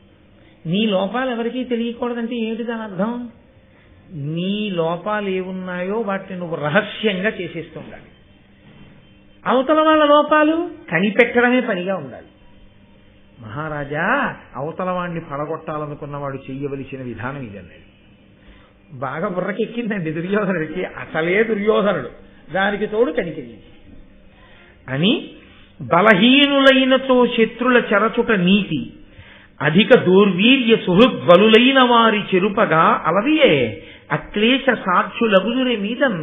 నీ లోపాలు ఎవరికీ తెలియకూడదంటే ఏమిటి దాని అర్థం? నీ లోపాలు ఏమున్నాయో వాటిని నువ్వు రహస్యంగా చేసేస్తూ ఉండాలి. అవతల వాళ్ళ లోపాలు కనిపెట్టడమే పనిగా ఉండాలి. మహారాజా, అవతల వాడిని పడగొట్టాలనుకున్నవాడు చెయ్యవలసిన విధానం ఇదన్నాడు. బాగా బుర్రకెక్కిందండి దుర్యోధనుడికి. అసలే దుర్యోధనుడు, దానికి తోడు కణిక నీతి అని. బలహీనులైనతో శత్రుల చెరచుట నీతి, అధిక దూర్వీర్య సుహృద్బలులైన వారి చెరుపగా అలవియే అక్లేశ సాక్షులగుదురే మీదం.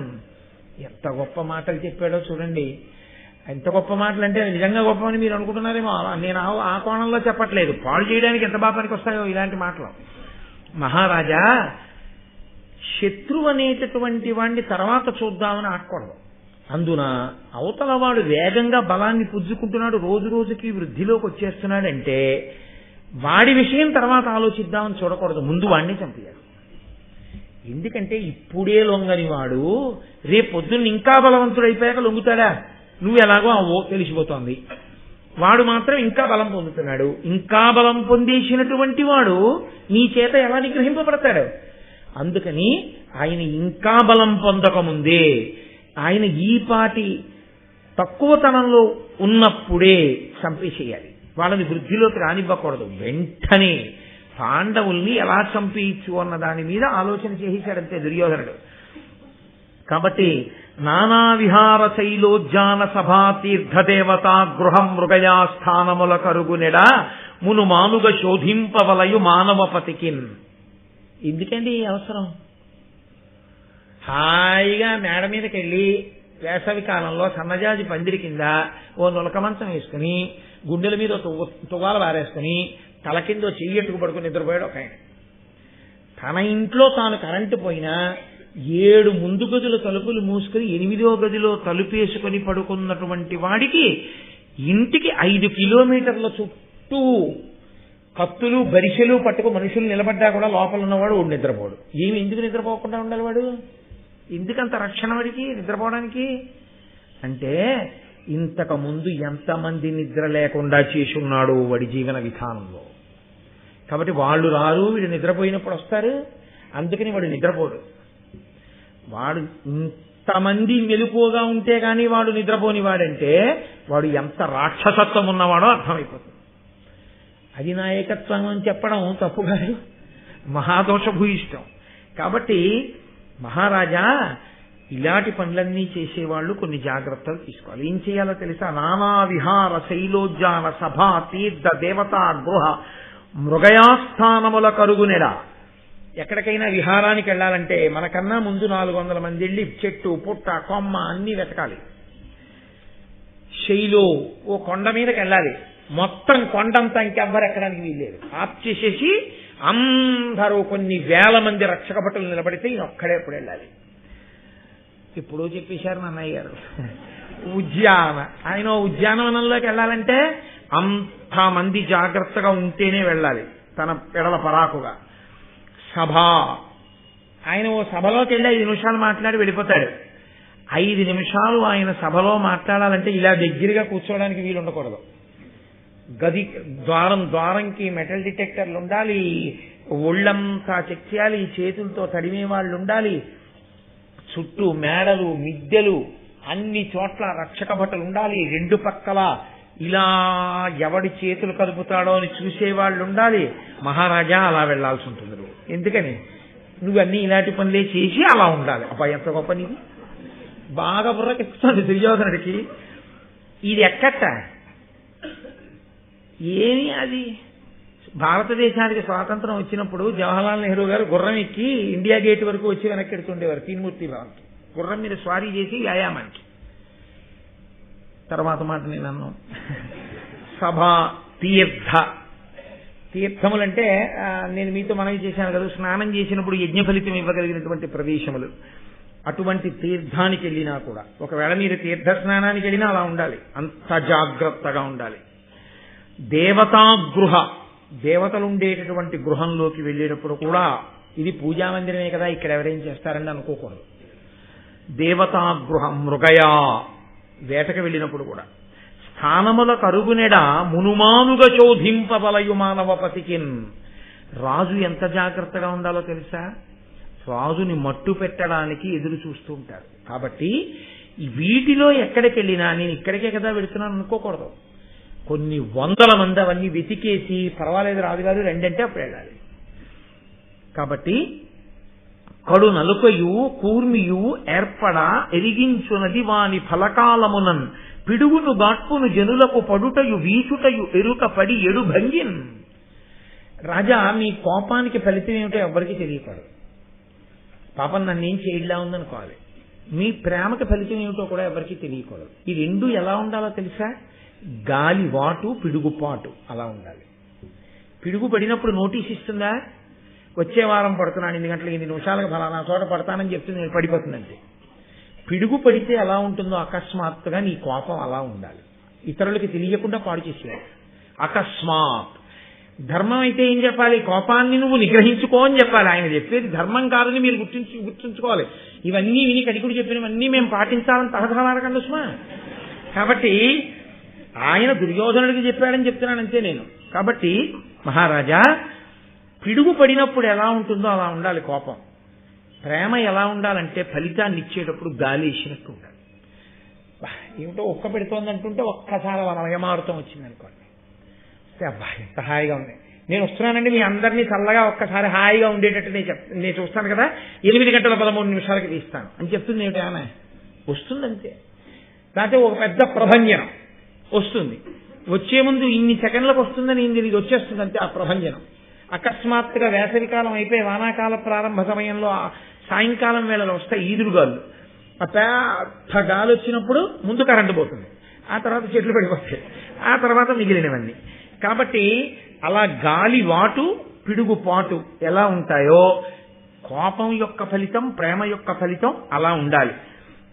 ఎంత గొప్ప మాటలు చెప్పాడో చూడండి. ఎంత గొప్ప మాటలు అంటే నిజంగా గొప్పవని మీరు అనుకుంటున్నారేమో. నేను ఆ కోణంలో చెప్పట్లేదు. పాడు చేయడానికి ఎంత బాపానికి వస్తాయో ఇలాంటి మాటలు. మహారాజా, శత్రువు అనేటటువంటి వాడిని తర్వాత చూద్దామని ఆడకూడదు. అందున అవతల వాడు వేగంగా బలాన్ని పుంజుకుంటున్నాడు, రోజు రోజుకి వృద్ధిలోకి వచ్చేస్తున్నాడంటే వాడి విషయం తర్వాత ఆలోచిద్దామని చూడకూడదు. ముందు వాడిని చంపేయాలి. ఎందుకంటే ఇప్పుడే లొంగని వాడు రేపు పొద్దున్న ఇంకా బలవంతుడైపోయాక లొంగుతాడా? నువ్వు ఎలాగో తెలిసిపోతోంది. వాడు మాత్రం ఇంకా బలం పొందుతున్నాడు. ఇంకా బలం పొందేసినటువంటి వాడు నీ చేత ఎలా నిగ్రహింపబడతాడు? అందుకని ఆయన ఇంకా బలం పొందకముందే, ఆయన ఈ పాటి తక్కువతనంలో ఉన్నప్పుడే చంపేసేయాలి. వాళ్ళని వృద్ధిలోకి రానివ్వకూడదు. వెంటనే పాండవుల్ని ఎలా చంపేయచ్చు అన్న దాని మీద ఆలోచన చేసేశాడంతే దుర్యోధనుడు. కాబట్టి నానా విహార శైలోజ్జాన సభా తీర్థదేవతా గృహం మృగయా స్థానముల కరుగునెడ మును మానుగ శోధింపవలయు మానవపతికిన్. ఎందుకండి అవసరం? హాయిగా మేడ మీదకి వెళ్ళి వేసవి కాలంలో సన్నజాజి పందిరి కింద ఓ నులక మంచం వేసుకుని, గుండెల మీద తువ్వాల వారేసుకుని, తల కింద చెయ్యట్టుకు పడుకుని నిద్రపోయాడు ఒక ఆయన. తన ఇంట్లో తాను కరెంటు పోయినా 7 ముందు గదుల తలుపులు మూసుకుని 8వ గదిలో తలుపేసుకుని పడుకున్నటువంటి వాడికి ఇంటికి 5 కిలోమీటర్ల చుట్టూ కత్తులు బరిసెలు పట్టుకు మనుషులు నిలబడ్డా కూడా లోపల ఉన్నవాడు నిద్రపోడు. ఎందుకు నిద్రపోకుండా ఉండాలి వాడు? ఎందుకంత రక్షణ వాడికి నిద్రపోవడానికి? అంటే ఇంతకు ముందు ఎంతమంది నిద్ర లేకుండా చేసున్నాడు వాడి జీవన విధానంలో. కాబట్టి వాళ్ళు రారు, వీడు నిద్రపోయినప్పుడు వస్తారు. అందుకని వాడు నిద్రపోడు. వాడు ఇంతమంది మెలుపుగా ఉంటే గాని వాడు నిద్రపోని వాడంటే వాడు ఎంత రాక్షసత్వం ఉన్నవాడో అర్థమైపోతుంది. అది నాయకత్వం అని చెప్పడం తప్పు కాదు, మహాదోషభూయిష్టం. కాబట్టి మహారాజా, ఇలాంటి పనులన్నీ చేసేవాళ్ళు కొన్ని జాగ్రత్తలు తీసుకోవాలి. ఏం చేయాలో తెలుసా? నానా విహార శైలోజ్జాన సభా తీర్థ దేవతా గృహ మృగయాస్థానముల కరుగునెడ. ఎక్కడికైనా విహారానికి వెళ్ళాలంటే మనకన్నా ముందు 400 మంది వెళ్ళి చెట్టు పుట్ట కొమ్మ అన్నీ వెతకాలి. శైలో ఓ కొండ మీదకి వెళ్ళాలి. మొత్తం కొండంతా ఇంకెవ్వరు ఎక్కడానికి వీల్లేదు. ఆఫ్ చేసేసి అందరూ కొన్ని వేల మంది రక్షక భటులు నిలబడితే ఈయన ఒక్కడే ఎప్పుడు వెళ్ళాలి. ఇప్పుడు చెప్పేశారు నన్నయ్య గారు. ఆయన ఉద్యానవనంలోకి వెళ్ళాలంటే అంతమంది జాగ్రత్తగా ఉంటేనే వెళ్ళాలి, తన పెడల పరాకుగా. సభ, ఆయన ఓ సభలోకి వెళ్ళి 5 నిమిషాలు మాట్లాడి వెళ్ళిపోతాడు. 5 నిమిషాలు ఆయన సభలో మాట్లాడాలంటే ఇలా దగ్గరగా కూర్చోవడానికి వీలు ఉండకూడదు. గది ద్వారంకి మెటల్ డిటెక్టర్లు ఉండాలి, ఒళ్ళంతా చెక్ చేయాలి, చేతులతో తడిమే వాళ్ళు ఉండాలి, చుట్టూ మేడలు మిద్దెలు అన్ని చోట్ల రక్షక భటులు ఉండాలి, 2 పక్కల ఇలా ఎవడి చేతులు కదుపుతాడో అని చూసేవాళ్ళు ఉండాలి. మహారాజా అలా వెళ్లాల్సి ఉంటుంది. ఎందుకని నువ్వన్నీ ఇలాంటి పనులే చేసి అలా ఉండాలి. అబ్బా ఎంత గొప్ప నీది, బాగా బుర్రకెక్కుతుంది దుర్యోధనుడికి. ఇది ఎక్కట ఏమి అది భారతదేశానికి స్వాతంత్రం వచ్చినప్పుడు జవహర్లాల్ నెహ్రూ గారు గుర్రం ఎక్కి ఇండియా గేట్ వరకు వచ్చి వెనక్కి ఎడుతుండేవారు. తీన్మూర్తి భవన్కి గుర్రం మీద స్వారీ చేసి వ్యాయామానికి. తర్వాత మాట నేను అన్నాను. సభ, తీర్థములంటే నేను మీతో మనవి చేశాను కదా, స్నానం చేసినప్పుడు యజ్ఞ ఫలితం ఇవ్వగలిగినటువంటి ప్రదేశములు. అటువంటి తీర్థానికి వెళ్ళినా కూడా, ఒకవేళ మీరు తీర్థ స్నానానికి వెళ్ళినా అలా ఉండాలి, అంత జాగ్రత్తగా ఉండాలి. దేవతాగృహ, దేవతలు ఉండేటటువంటి గృహంలోకి వెళ్ళేటప్పుడు కూడా ఇది పూజా మందిరమే కదా, ఇక్కడ ఎవరేం చేస్తారని అనుకోకూడదు. దేవతాగృహం. మృగయా, వేటకు వెళ్ళినప్పుడు కూడా. స్థానముల కరుగునెడ మునుమానుగ చోధింపబలయు మానవపతికిన్. రాజు ఎంత జాగ్రత్తగా ఉండాలో తెలుసా? రాజుని మట్టు పెట్టడానికి ఎదురు చూస్తూ ఉంటారు. కాబట్టి వీటిలో ఎక్కడికి వెళ్ళినా నేను ఇక్కడికే కదా వెళుతున్నాను అనుకోకూడదు. కొన్ని 100 మంది అవన్నీ వెతికేసి పర్వాలేదు రాజుగారు రెండంటే అప్పుడు వెళ్ళాలి. కాబట్టి కడు నలుకయు కూర్మియు ఏర్పడ ఎరిగించునది వాని ఫలకాలమునన్ పిడుగును గాట్పును జనులకు పడుటయు వీచుటయు ఎరుక పడి ఎడు భంగిన్. రాజా, మీ కోపానికి ఫలితం ఏమిటో ఎవ్వరికీ తెలియకూడదు. పాపం నన్నేం చేయట్లా ఉందనుకోవాలి. మీ ప్రేమకి ఫలితం ఏమిటో కూడా ఎవరికీ తెలియకూడదు. ఈ 2 ఎలా ఉండాలో తెలుసా? గాలి వాటు, పిడుగుపాటు అలా ఉండాలి. పిడుగు పడినప్పుడు నోటీస్ ఇస్తుందా? వచ్చే వారం పడుతున్నాను 8 గంటలకు 8 నిమిషాలకు ఫలానా చోట పడతానని చెప్తుంది, నేను పడిపోతుందంటే. పిడుగు పడితే ఎలా ఉంటుందో అకస్మాత్తుగా నీ కోపం అలా ఉండాలి. ఇతరులకి తెలియకుండా పాడు చేసేయాలి. అకస్మాత్. ధర్మం అయితే ఏం చెప్పాలి? కోపాన్ని నువ్వు నిగ్రహించుకో అని చెప్పాలి. ఆయన చెప్పేది ధర్మం కాదని మీరు గుర్తుంచుకోవాలి. ఇవన్నీ విని కడికుడు చెప్పినవన్నీ మేము పాటించాలని తహతహలాడకండి సుమా. కాబట్టి ఆయన దుర్యోధనుడికి చెప్పాడని చెప్తున్నాను అంతే నేను. కాబట్టి మహారాజా, పిడుగు పడినప్పుడు ఎలా ఉంటుందో అలా ఉండాలి కోపం. ప్రేమ ఎలా ఉండాలంటే ఫలితాన్ని ఇచ్చేటప్పుడు గాలి వేసినట్టు ఉండాలి. ఏమిటో ఒక్క పెడుతోంది అంటుంటే ఒక్కసారి వనమయమారుతం వచ్చిందనుకోండి, అబ్బా ఎంత హాయిగా ఉంది, నేను వస్తున్నానండి మీ అందరినీ చల్లగా ఒక్కసారి హాయిగా ఉండేటట్టు నేను చూస్తాను కదా, 8 గంటల 13 నిమిషాలకి తీస్తాను అని చెప్తుంది. ఏమిటి ఆమె వస్తుందంతే. లేకపోతే ఒక పెద్ద ప్రభంజనం వస్తుంది, వచ్చే ముందు ఇన్ని సెకండ్లకు వస్తుందని ఇది వచ్చేస్తుంది అంతే ఆ ప్రభంజనం. అకస్మాత్తుగా వేసవికాలం అయిపోయి వానాకాల ప్రారంభ సమయంలో సాయంకాలం వేళలో వస్తాయి ఈదురుగాలు. ఆ పెద్ద గాలి వచ్చినప్పుడు ముందు కరెంటు పోతుంది, ఆ తర్వాత చెట్లు పడిపోతాయి, ఆ తర్వాత మిగిలినవన్నీ. కాబట్టి అలా గాలి వాటు పిడుగుపాటు ఎలా ఉంటాయో కోపం యొక్క ఫలితం, ప్రేమ యొక్క ఫలితం అలా ఉండాలి.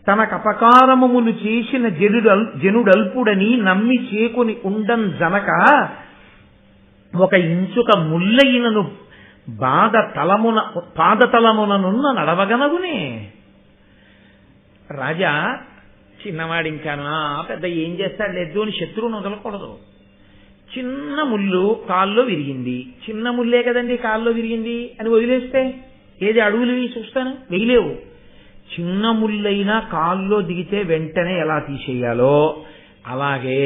తనకపకారములు చేసిన జనుడల్పుడని నమ్మి చేకుని ఉండం జనక ఒక ఇంచుక ముల్లయినను పాదతలముననున్న నడవగనగునే. రాజా, చిన్నవాడింకాను పెద్ద ఏం చేస్తాడు లేదు అని శత్రువును వదలకూడదు. చిన్న ముళ్ళు కాల్లో విరిగింది, చిన్న ముల్లే కదండి కాల్లో విరిగింది అని వదిలేస్తే ఏది అడుగులు చూస్తాను వెయ్యలేవు. చిన్న ముళ్ళైనా కాల్లో దిగితే వెంటనే ఎలా తీసేయాలో అలాగే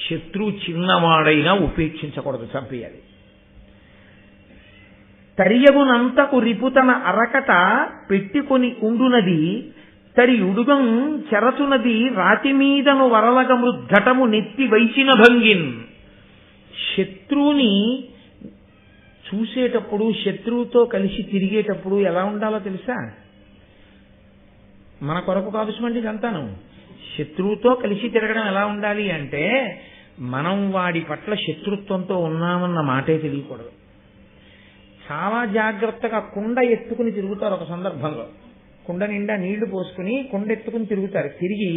శత్రువు చిన్నవాడైనా ఉపేక్షించకూడదు, చంపేయాలి. తరియగునంతకు రిపుతన అరకట పెట్టుకొని ఉండునది తరి ఉడుగం చెరచునది రాతి మీదను వరలగ మృద్ధటము నెత్తి వైచిన భంగిన్. శత్రువుని చూసేటప్పుడు శత్రువుతో కలిసి తిరిగేటప్పుడు ఎలా ఉండాలో తెలుసా? మన కొరకు కాదు సుమండి ఇదంతాను. శత్రువుతో కలిసి తిరగడం ఎలా ఉండాలి అంటే, మనం వాడి పట్ల శత్రుత్వంతో ఉన్నామన్న మాటే తెలియకూడదు. చాలా జాగ్రత్తగా కుండ ఎత్తుకుని తిరుగుతారు. ఒక సందర్భంలో కుండ నిండా నీళ్లు పోసుకుని కుండ ఎత్తుకుని తిరుగుతారు. తిరిగి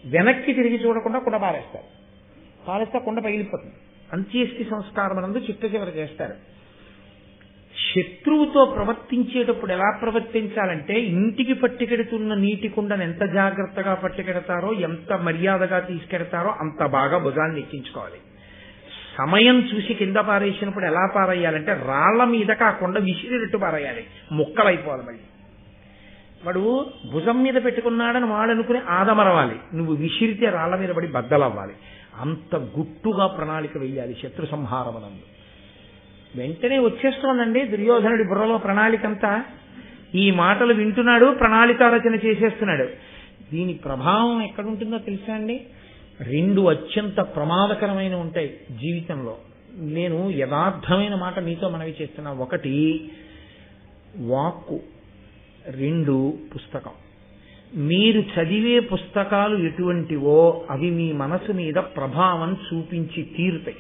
వెనక్కి తిరిగి చూడకుండా కుండ పారేస్తే కుండ పగిలిపోతుంది. అంత్యేష్టి సంస్కారం నందు చిట్ట చివర చేస్తారు. శత్రువుతో ప్రవర్తించేటప్పుడు ఎలా ప్రవర్తించాలంటే, ఇంటికి పట్టుకెడుతున్న నీటి కుండను ఎంత జాగ్రత్తగా పట్టుకెడతారో, ఎంత మర్యాదగా తీసుకెడతారో అంత బాగా భుజాన్ని ఎక్కించుకోవాలి. సమయం చూసి కింద పారేసినప్పుడు ఎలా పారేయాలంటే, రాళ్ల మీద కాకుండా విసిరినట్టు పారేయాలి. ముక్కలైపోవాలి. మళ్ళీ వాడు భుజం మీద పెట్టుకున్నాడని వాడు అనుకుని ఆదమరవాలి. నువ్వు విసిరితే రాళ్ల మీద పడి బద్దలవ్వాలి. అంత గుట్టుగా ప్రణాళిక వెయ్యాలి శత్రు సంహారమనందు. వెంటనే వచ్చేస్తోందండి దుర్యోధనుడి బుర్రలో ప్రణాళికంతా. ఈ మాటలు వింటున్నాడు, ప్రణాళిక రచన చేసేస్తున్నాడు. దీని ప్రభావం ఎక్కడుంటుందో తెలుసా అండి? 2 అత్యంత ప్రమాదకరమైన ఉంటాయి జీవితంలో. నేను యథార్థమైన మాట మీతో మనవి చేస్తున్నా. 1 వాక్కు, 2 పుస్తకం. మీరు చదివే పుస్తకాలు ఎటువంటివో అవి మీ మనసు మీద ప్రభావం చూపించి తీరుతాయి.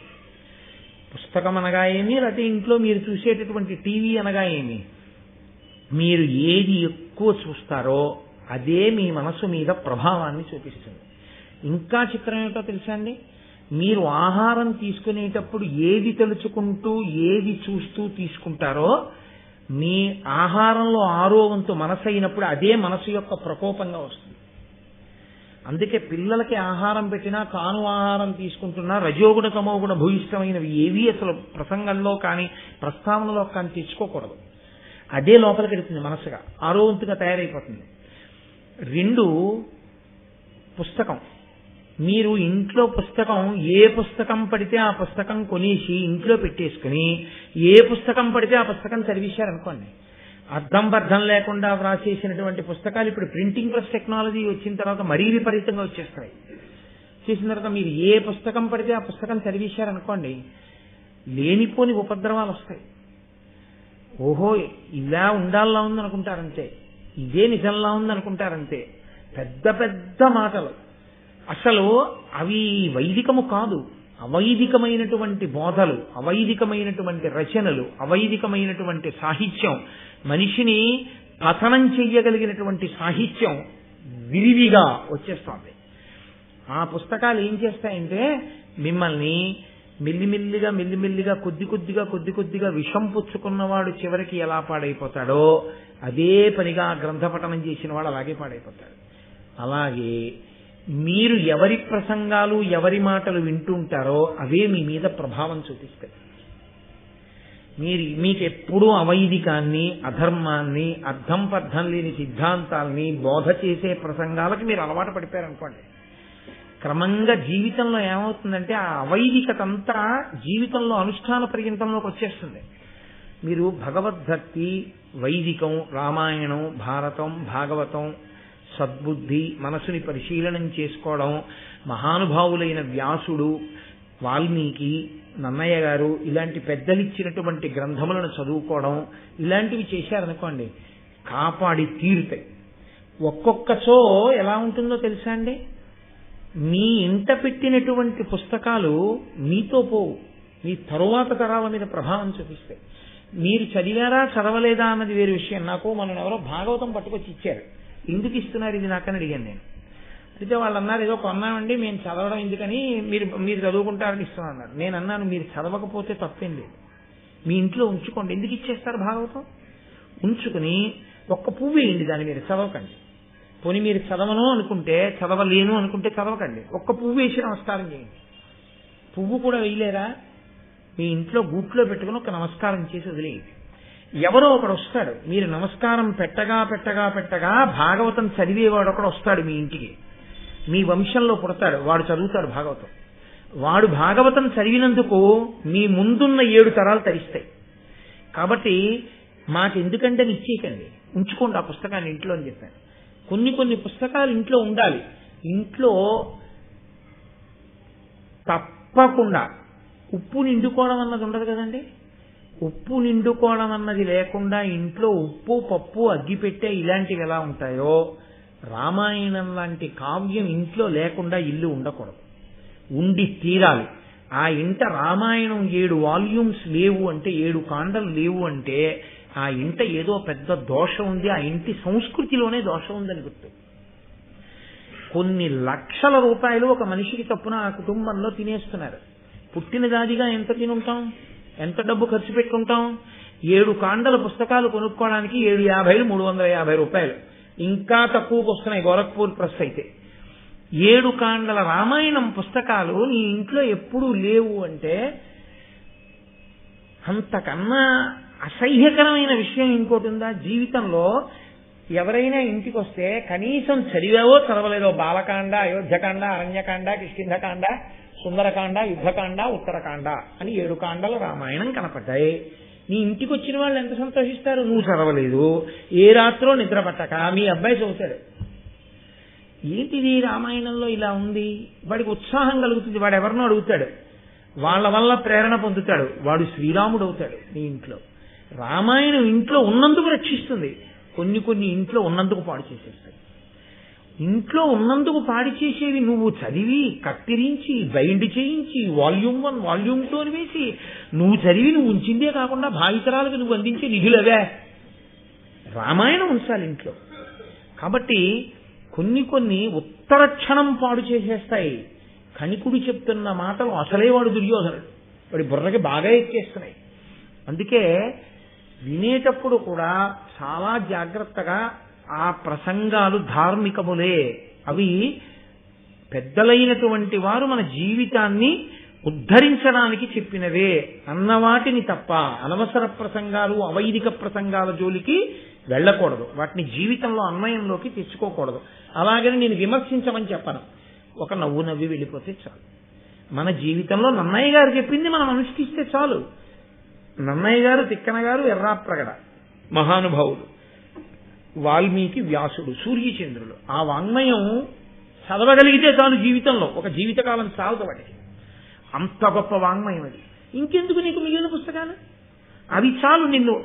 పుస్తకం అనగా ఏమి, లేకపోతే ఇంట్లో మీరు చూసేటటువంటి టీవీ అనగా ఏమి, మీరు ఏది ఎక్కువ చూస్తారో అదే మీ మనసు మీద ప్రభావాన్ని చూపిస్తుంది. ఇంకా చిత్రం ఏమిటో తెలుసా అండి? మీరు ఆహారం తీసుకునేటప్పుడు ఏది తలుచుకుంటూ ఏది చూస్తూ తీసుకుంటారో, మీ ఆహారంలో 6వ వంతు మనసు అయినప్పుడు అదే మనసు యొక్క ప్రకోపంగా వస్తుంది. అందుకే పిల్లలకి ఆహారం పెట్టినా, తాను ఆహారం తీసుకుంటున్నా రజోగుణ తమోగుణ భూయిష్టమైనవి ఏవి అసలు ప్రసంగంలో కానీ ప్రస్తావనలో కానీ తెచ్చుకోకూడదు. అదే లోపలికి వెళుతుంది మనసుగా, 6వ వంతుగా తయారైపోతుంది. 2 పుస్తకం. మీరు ఇంట్లో పుస్తకం ఏ పుస్తకం పడితే ఆ పుస్తకం కొనేసి ఇంట్లో పెట్టేసుకుని ఏ పుస్తకం పడితే ఆ పుస్తకం చదివించారనుకోండి, అర్థం బర్థం లేకుండా వ్రాసేసినటువంటి పుస్తకాలు ఇప్పుడు ప్రింటింగ్ ప్రెస్ టెక్నాలజీ వచ్చిన తర్వాత మరీ విపరీతంగా వచ్చేస్తాయి. చేసిన తర్వాత మీరు ఏ పుస్తకం పడితే ఆ పుస్తకం చదివించారనుకోండి, లేనిపోని ఉపద్రవాలు వస్తాయి. ఓహో ఇలా ఉండాలా ఉందనుకుంటారంతే, ఇదే నిజంలా ఉందనుకుంటారంతే. పెద్ద పెద్ద మాటలు. అసలు అవి వైదికము కాదు. అవైదికమైనటువంటి బోధలు, అవైదికమైనటువంటి రచనలు, అవైదికమైనటువంటి సాహిత్యం, మనిషిని పతనం చెయ్యగలిగినటువంటి సాహిత్యం విరివిగా వచ్చేస్తోంది. ఆ పుస్తకాలు ఏం చేస్తాయంటే, మిమ్మల్ని మెల్లిమెల్లిగా కొద్ది కొద్దిగా విషం పుచ్చుకున్నవాడు చివరికి ఎలా పాడైపోతాడో అదే పనిగా గ్రంథపఠనం చేసిన వాడు అలాగే పాడైపోతాడు. అలాగే మీరు ఎవరి ప్రసంగాలు ఎవరి మాటలు వింటుంటారో అవే మీ మీద ప్రభావం చూపిస్తాయి. మీకు ఎప్పుడూ అవైదికాన్ని, అధర్మాన్ని, అర్థం పర్థం లేని సిద్ధాంతాల్ని బోధ చేసే ప్రసంగాలకి మీరు అలవాటు పడిపోయారనుకోండి, క్రమంగా జీవితంలో ఏమవుతుందంటే ఆ అవైదికత అంతా జీవితంలో అనుష్ఠాన పర్యంతంలోకి వచ్చేస్తుంది. మీరు భగవద్భక్తి, వైదికం, రామాయణం, భారతం, భాగవతం, సద్బుద్ధి, మనసుని పరిశీలనం చేసుకోవడం, మహానుభావులైన వ్యాసుడు, వాల్మీకి, నన్నయ్య గారు ఇలాంటి పెద్దలిచ్చినటువంటి గ్రంథములను చదువుకోవడం, ఇలాంటివి చేశారనుకోండి కాపాడి తీరుతాయి. ఒక్కొక్కచో ఎలా ఉంటుందో తెలుసా అండి? మీ ఇంట పెట్టినటువంటి పుస్తకాలు మీతో పోవు, మీ తరువాత తరాల మీద ప్రభావం చూపిస్తాయి. మీరు చదివారా చదవలేదా అన్నది వేరే విషయం. నాకు మనం ఎవరో భాగవతం పట్టుకొచ్చి ఇచ్చారు. ఎందుకు ఇస్తున్నారు ఇది నాకని అడిగాను నేను. అయితే వాళ్ళు అన్నారు, ఏదో కొన్నామండి మేము చదవడం ఎందుకని, మీరు చదువుకుంటారని ఇస్తున్నాను అన్నారు. నేను అన్నాను, మీరు చదవకపోతే తప్పేం లేదు, మీ ఇంట్లో ఉంచుకోండి. ఎందుకు ఇచ్చేస్తారు భాగవతం? ఉంచుకుని ఒక్క పువ్వు వేయండి దాని మీద, చదవకండి. పోనీ మీరు చదవను అనుకుంటే, చదవలేను అనుకుంటే చదవకండి, ఒక్క పువ్వు వేసి నమస్కారం చేయండి. పువ్వు కూడా వేయలేరా? మీ ఇంట్లో గూట్లో పెట్టుకుని ఒక నమస్కారం చేసి వదిలేయండి. ఎవరో ఒకడు వస్తాడు, మీరు నమస్కారం పెట్టగా భాగవతం చదివేవాడు ఒకడు వస్తాడు మీ ఇంటికి, మీ వంశంలో పుడతాడు, వాడు చదువుతాడు భాగవతం. వాడు భాగవతం చదివినందుకు మీ ముందున్న 7 తరాలు తరిస్తాయి. కాబట్టి మాకెందుకంటే ఇచ్చేయకండి, ఉంచుకోండి ఆ పుస్తకాన్ని ఇంట్లో అని చెప్పాను. కొన్ని పుస్తకాలు ఇంట్లో ఉండాలి. ఇంట్లో తప్పకుండా ఉప్పు నిండుకోవడం అన్నది ఉండదు కదండి. ఉప్పు నిండుకోవడం అన్నది లేకుండా ఇంట్లో ఉప్పు పప్పు అగ్గిపెట్టె ఇలాంటివి ఎలా ఉంటాయో రామాయణం లాంటి కావ్యం ఇంట్లో లేకుండా ఇల్లు ఉండకూడదు, ఉండి తీరాలి. ఆ ఇంట రామాయణం 7 వాల్యూమ్స్ లేవు అంటే 7 కాండలు లేవు అంటే ఆ ఇంట ఏదో పెద్ద దోషం ఉంది, ఆ ఇంటి సంస్కృతిలోనే దోషం ఉందని గుర్తు. కొన్ని లక్షల రూపాయలు ఒక మనిషికి తప్పున ఆ కుటుంబంలో తినేస్తున్నారు. పుట్టిన దాదిగా ఎంత తినుంటాం, ఎంత డబ్బు ఖర్చు పెట్టుకుంటాం? 7 కాండల పుస్తకాలు కొనుక్కోవడానికి 750 350 రూపాయలు, ఇంకా తక్కువకు వస్తున్నాయి గోరఖ్పూర్ ప్రెస్ అయితే. 7 కాండల రామాయణం పుస్తకాలు నీ ఇంట్లో ఎప్పుడూ లేవు అంటే అంతకన్నా అసహ్యకరమైన విషయం ఇంకోటి ఉందా జీవితంలో? ఎవరైనా ఇంటికి వస్తే కనీసం చదివావో చదవలేదో బాలకాండ, అయోధ్యకాండ, అరణ్యకాండ, కిష్కింధకాండ, సుందరకాండ, యుద్ధకాండ, ఉత్తరకాండ అని 7 కాండల రామాయణం కనపడ్డాయి. నీ ఇంటికి వచ్చిన వాళ్ళు ఎంత సంతోషిస్తారు? నువ్వు చదవలేదు, ఏ రాత్రో నిద్ర పట్టక మీ అబ్బాయి చదువుతాడు. ఏంటిది రామాయణంలో ఇలా ఉంది? వాడికి ఉత్సాహం కలుగుతుంది, వాడు ఎవరినో అడుగుతాడు, వాళ్ళ వల్ల ప్రేరణ పొందుతాడు, వాడు శ్రీరాముడు అవుతాడు. నీ ఇంట్లో రామాయణం ఇంట్లో ఉన్నందుకు రక్షిస్తుంది, కొన్ని ఇంట్లో ఉన్నందుకు పాడు చేసేస్తాయి. ఇంట్లో ఉన్నందుకు పాడు చేసేవి నువ్వు చదివి కత్తిరించి బైండ్ చేయించి వాల్యూమ్ 1 వాల్యూమ్ 2 అని వేసి నువ్వు చదివి నువ్వు ఉంచిందే కాకుండా భావితరాలకు నువ్వు అందించే నిధులవే. రామాయణం ఉంచాలి ఇంట్లో. కాబట్టి కొన్ని ఉత్తర క్షణం పాడు చేసేస్తాయి. కణికుడు చెప్తున్న మాటలు అసలే వాడు దుర్యోధనుడు, వాడి బుర్రకి బాగా ఎక్కేస్తున్నాయి. అందుకే వినేటప్పుడు కూడా చాలా జాగ్రత్తగా ఆ ప్రసంగాలు ధార్మికములే, అవి పెద్దలైనటువంటి వారు మన జీవితాన్ని ఉద్ధరించడానికి చెప్పినవే అన్నవాటిని తప్ప అనవసర ప్రసంగాలు అవైదిక ప్రసంగాల జోలికి వెళ్ళకూడదు, వాటిని జీవితంలో అన్వయంలోకి తెచ్చుకోకూడదు. అలాగని నేను విమర్శించమని చెప్పను, ఒక నవ్వు నవ్వి వెళ్ళిపోతే చాలు. మన జీవితంలో నన్నయ్య గారు చెప్పింది మనం అనుష్ఠిస్తే చాలు. నన్నయ్య గారు, తిక్కన గారు, ఎర్రాప్రగడ మహానుభావులు, వాల్మీకి, వ్యాసుడు, సూర్యచంద్రులు, ఆ వాంగ్మయం చదవగలిగితే చాలు. జీవితంలో ఒక జీవితకాలం చాలదు వాటికి, అంత గొప్ప వాంగ్మయం అది. ఇంకెందుకు నీకు మిగిలిన పుస్తకాలు? అవి చాలు నిన్ను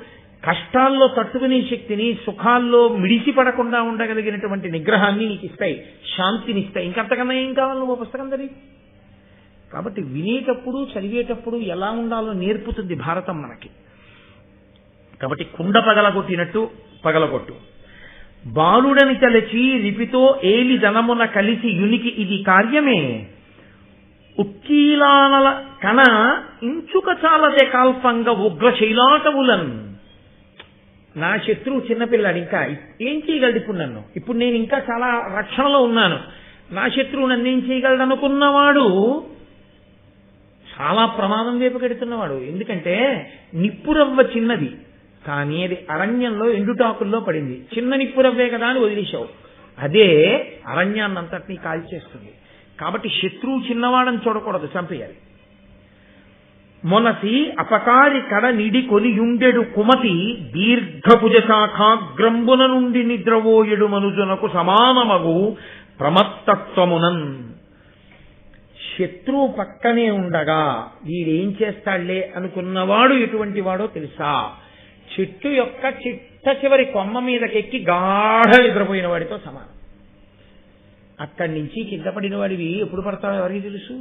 కష్టాల్లో తట్టుకునే శక్తిని, సుఖాల్లో మిడిసి పడకుండా ఉండగలిగినటువంటి నిగ్రహాన్ని నీకు ఇస్తాయి, శాంతినిస్తాయి. ఇంకంతకన్నా ఏం కావాలి నువ్వు పుస్తకం చదివి? కాబట్టి వినేటప్పుడు చదివేటప్పుడు ఎలా ఉండాలో నేర్పుతుంది భారతం మనకి. కాబట్టి కుండ పగలగొట్టినట్టు పగలగొట్టు. బాలుడని తలచి రిపితో ఏలి ధనమున కలిసి యునికి ఇది కార్యమే, ఉక్కీలానల కణ ఇంచుక చాలదే కాల్పంగ ఉగ్ర శైలాటవులన్. నా శత్రువు చిన్నపిల్లాడు, ఇంకా ఏం చేయగలడు ఇప్పుడు నన్ను? ఇప్పుడు నేను ఇంకా చాలా రక్షణలో ఉన్నాను, నా శత్రువు నన్ను ఏం చేయగలడు అనుకున్నవాడు చాలా ప్రమాదం వైపు పెడుతున్నవాడు. ఎందుకంటే నిప్పురవ్వ చిన్నది, కానీ అది అరణ్యంలో ఎండుటాకుల్లో పడింది. చిన్న నిప్పురవ్వే కదా అని వదిలేశావు, అదే అరణ్యాన్నంతటినీ కాల్చేస్తుంది. కాబట్టి శత్రువు చిన్నవాడని చూడకూడదు, చంపేయాలి. మొనసి అపకారి కడ నిడి కొనియుండెడు కుమతి దీర్ఘభుజ శాఖాగ్రంబున నుండి నిద్రవోయెడు మనుజునకు సమానమగు ప్రమత్తత్వమునన్. శత్రువు పక్కనే ఉండగా వీడేం చేస్తాడులే అనుకున్నవాడు ఎటువంటి వాడో తెలుసా? చెట్టు యొక్క చిట్ట చివరి కొమ్మ మీదకెక్కి గాఢ నిద్రపోయిన వాడితో సమానం. అక్కడి నుంచి కింద పడిన వాడివి ఎప్పుడు పడతాడో ఎవరికి తెలుసు?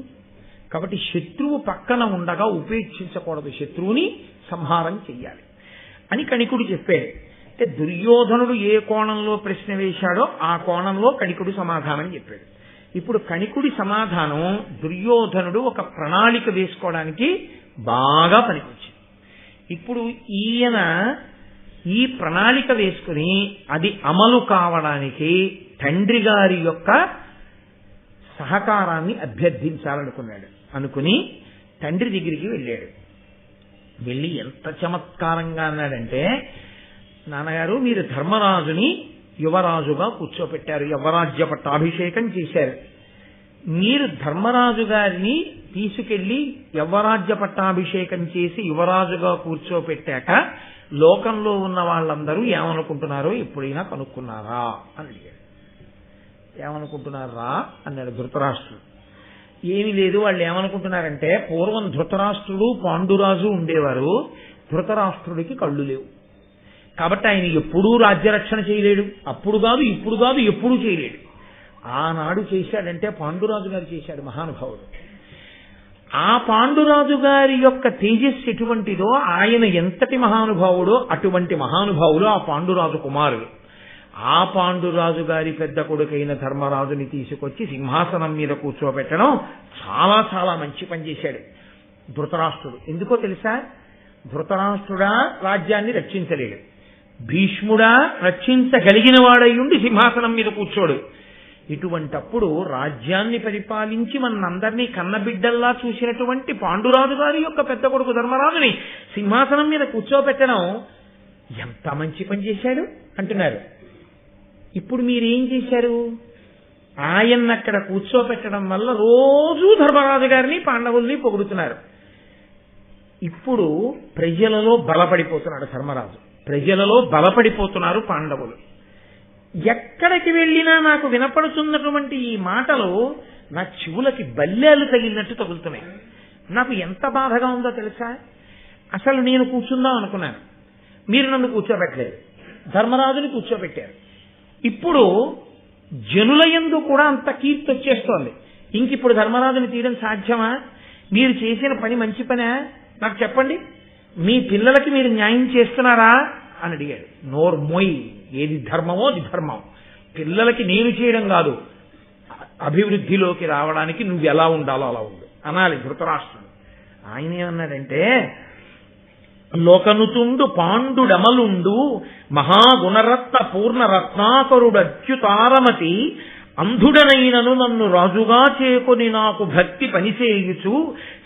కాబట్టి శత్రువు పక్కన ఉండగా ఉపేక్షించకూడదు, శత్రువుని సంహారం చెయ్యాలి అని కణికుడు చెప్పాడు. అంటే దుర్యోధనుడు ఏ కోణంలో ప్రశ్న వేశాడో ఆ కోణంలో కణికుడు సమాధానం చెప్పాడు. ఇప్పుడు కణికుడి సమాధానం దుర్యోధనుడు ఒక ప్రణాళిక వేసుకోవడానికి బాగా పనికొచ్చింది. ఇప్పుడు ఈయన ఈ ప్రణాళిక వేసుకుని అది అమలు కావడానికి తండ్రి గారి యొక్క సహకారాన్ని అభ్యర్థించాలనుకున్నాడు. అనుకుని తండ్రి దగ్గరికి వెళ్ళాడు. వెళ్ళి ఎంత చమత్కారంగా అన్నాడంటే, నాన్నగారు మీరు ధర్మరాజుని యువరాజుగా కూర్చోపెట్టారు, యువరాజ్య పట్టాభిషేకం చేశారు. మీరు ధర్మరాజు గారిని తీసుకెళ్లి యువరాజ్య పట్టాభిషేకం చేసి యువరాజుగా కూర్చోపెట్టాక లోకంలో ఉన్న వాళ్ళందరూ ఏమనుకుంటున్నారో ఎప్పుడైనా కనుక్కున్నారా అని అడిగాడు. ఏమనుకుంటున్నారా అన్నాడు ధృతరాష్ట్రుడు. ఏమీ లేదు, వాళ్ళు ఏమనుకుంటున్నారంటే పూర్వం ధృతరాష్ట్రుడు పాండురాజు ఉండేవారు, ధృతరాష్ట్రుడికి కళ్ళు లేవు. కాబట్టి ఆయన ఎప్పుడూ రాజ్యరక్షణ చేయలేడు. అప్పుడు కాదు, ఇప్పుడు కాదు, ఎప్పుడూ చేయలేడు. ఆనాడు చేశాడంటే పాండురాజు గారు చేశాడు, మహానుభావుడు. ఆ పాండురాజు గారి యొక్క తేజస్సు ఎటువంటిదో, ఆయన ఎంతటి మహానుభావుడో అటువంటి మహానుభావులు ఆ పాండురాజు కుమారులు. ఆ పాండురాజు గారి పెద్ద కొడుకైన ధర్మరాజుని తీసుకొచ్చి సింహాసనం మీద కూర్చోబెట్టడం చాలా చాలా మంచి పని చేశాడు ధృతరాష్ట్రుడు. ఎందుకో తెలుసా? ధృతరాష్ట్రుడా రాజ్యాన్ని రక్షించలేడు, భీష్ముడా రక్షించగలిగిన వాడయ్యుండి సింహాసనం మీద కూర్చోడు. ఇటువంటప్పుడు రాజ్యాన్ని పరిపాలించి మనందరినీ కన్నబిడ్డల్లా చూసినటువంటి పాండురాజు గారి యొక్క పెద్ద కొడుకు ధర్మరాజుని సింహాసనం మీద కూర్చోబెట్టడం ఎంత మంచి పని చేశాడు అంటున్నారు. ఇప్పుడు మీరేం చేశారు? ఆయన్ని అక్కడ కూర్చోబెట్టడం వల్ల రోజూ ధర్మరాజు గారిని పాండవుల్ని పొగుడుతున్నారు. ఇప్పుడు ప్రజలలో బలపడిపోతున్నాడు ధర్మరాజు, ప్రజలలో బలపడిపోతున్నారు పాండవులు. ఎక్కడికి వెళ్ళినా నాకు వినపడుతున్నటువంటి ఈ మాటలు నా చెవులకి బల్లేలు తగిలినట్టు తగులుతున్నాయి. నాకు ఎంత బాధగా ఉందో తెలుసా? అసలు నేను కూర్చుందాం అనుకున్నాను, మీరు నన్ను కూర్చోబెట్టలేదు, ధర్మరాజుని కూర్చోబెట్టారు. ఇప్పుడు జనుల యందు కూడా అంత కీర్తి వచ్చేస్తోంది. ఇంకిప్పుడు ధర్మరాజుని తీయడం సాధ్యమా? మీరు చేసిన పని మంచి పనా? నాకు చెప్పండి. మీ పిల్లలకి మీరు న్యాయం చేస్తున్నారా అని అడిగాడు. నోర్మోయ్, ఏది ధర్మమో అది ధర్మం. పిల్లలకి నేను చేయడం కాదు, అభివృద్ధిలోకి రావడానికి నువ్వు ఎలా ఉండాలో అలా ఉండు అనాలి ధృతరాష్ట్రుడు. ఆయన ఏమన్నాడంటే, లోకనుతుండు పాండుడమలుండు మహాగుణరత్న పూర్ణ రత్నాకరుడచ్యుతారమతి అంధుడనైనను నన్ను రాజుగా చేకొని నాకు భక్తి పనిచేయుచు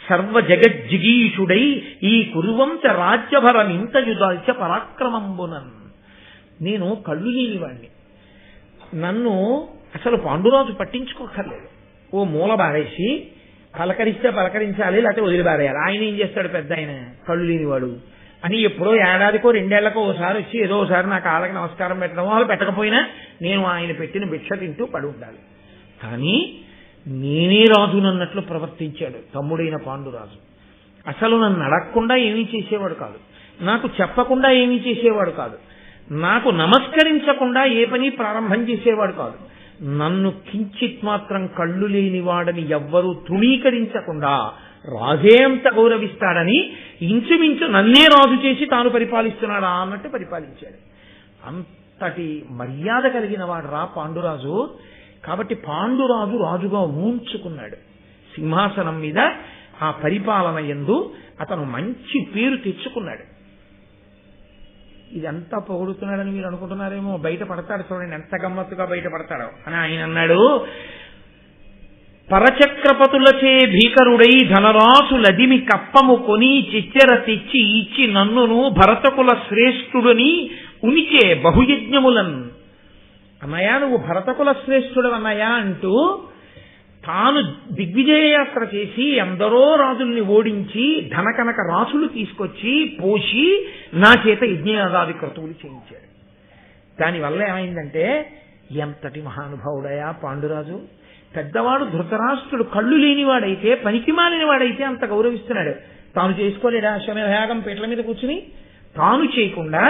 సర్వ జగజ్జిగీషుడై ఈ కురువంశ రాజ్యభరమింతయుదాల్చ పరాక్రమంబునన్. నేను కళ్ళు లేనివాణ్ణి, నన్ను అసలు పాండురాజు పట్టించుకోకర్లేదు. ఓ మూల బారేసి పలకరిస్తే పలకరించాలి, లేకపోతే వదిలిబారేయాలి. ఆయన ఏం చేస్తాడు? పెద్ద ఆయన కళ్ళు లేనివాడు అని ఎప్పుడో ఏడాదికో రెండేళ్లకో ఓసారి వచ్చి ఏదో ఒకసారి నా కాళ్ళకి నమస్కారం పెట్టడం, వాళ్ళు పెట్టకపోయినా నేను ఆయన పెట్టిన భిక్ష తింటూ పడి ఉండాలి. కానీ నేనే రాజునన్నట్లు ప్రవర్తించాడు తమ్ముడైన పాండురాజు. అసలు నన్ను అడగకుండా ఏమీ చేసేవాడు కాదు, నాకు చెప్పకుండా ఏమీ చేసేవాడు కాదు, నాకు నమస్కరించకుండా ఏ పని ప్రారంభం చేసేవాడు కాదు. నన్ను కించిత్ మాత్రం కళ్ళు లేనివాడని ఎవ్వరూ తృణీకరించకుండా రాజే అంత గౌరవిస్తాడని ఇంచుమించు నన్నే రాజు చేసి తాను పరిపాలిస్తున్నాడా అన్నట్టు పరిపాలించాడు. అంతటి మర్యాద కలిగిన వాడు రా పాండురాజు. కాబట్టి పాండురాజు రాజుగా ఊంచుకున్నాడు సింహాసనం మీద. ఆ పరిపాలన యందు అతను మంచి పేరు తెచ్చుకున్నాడు. ఇదంతా పొగుడుతున్నాడని మీరు అనుకుంటున్నారేమో. బయట పడతాడు చూడండి, ఎంత గమ్మత్తుగా బయట పడతాడో అని ఆయన అన్నాడు. పరచక్రపతులచే భీకరుడై ధనరాసులదిమి కప్పము కొని చిచ్చెర తెచ్చి ఇచ్చి నన్నును భరతకుల శ్రేష్ఠుడని ఉనిచే బహుయజ్ఞములన్. అన్నయ్య నువ్వు భరతకుల శ్రేష్ఠుడు అన్నయ్య అంటూ తాను దిగ్విజయ యాత్ర చేసి ఎందరో రాజుల్ని ఓడించి ధనకనక రాసులు తీసుకొచ్చి పోసి నా చేత యజ్ఞయాగాది క్రతువులు చేయించాడు. దానివల్ల ఏమైందంటే ఎంతటి మహానుభావుడయా పాండురాజు. పెద్దవాడు ధృతరాష్ట్రుడు కళ్ళు లేనివాడైతే, పనికి మాలినవాడైతే అంత గౌరవిస్తున్నాడు. తాను చేసుకోలేడా అశ్వమేధయాగం పీటల మీద కూర్చుని? తాను చేయకుండా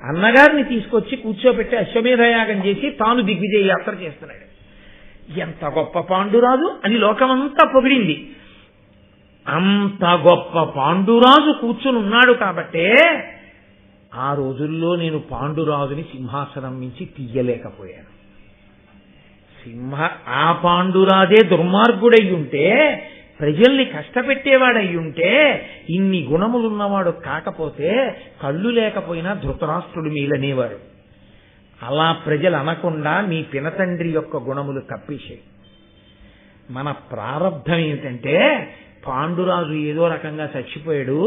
అన్నగారిని తీసుకొచ్చి కూర్చోబెట్టి అశ్వమేధయాగం చేసి తాను దిగ్విజయ యాత్ర చేస్తున్నాడు. ఎంత గొప్ప పాండురాజు అని లోకమంతా పొగిడింది. అంత గొప్ప పాండురాజు కూర్చుని ఉన్నాడు కాబట్టే ఆ రోజుల్లో నేను పాండురాజుని సింహాసనం నుంచి తీయలేకపోయాను. ఆ పాండురాజే దుర్మార్గుడై ఉంటే, ప్రజల్ని కష్టపెట్టేవాడై ఉంటే, ఇన్ని గుణములున్నవాడు కాకపోతే కళ్ళు లేకపోయినా ధృతరాష్ట్రుడు మీలనేవారు. అలా ప్రజలు అనకుండా నీ పినతండ్రి యొక్క గుణములు కప్పేశాయి. మన ప్రారంధం ఏమిటంటే పాండురాజు ఏదో రకంగా చచ్చిపోయాడు,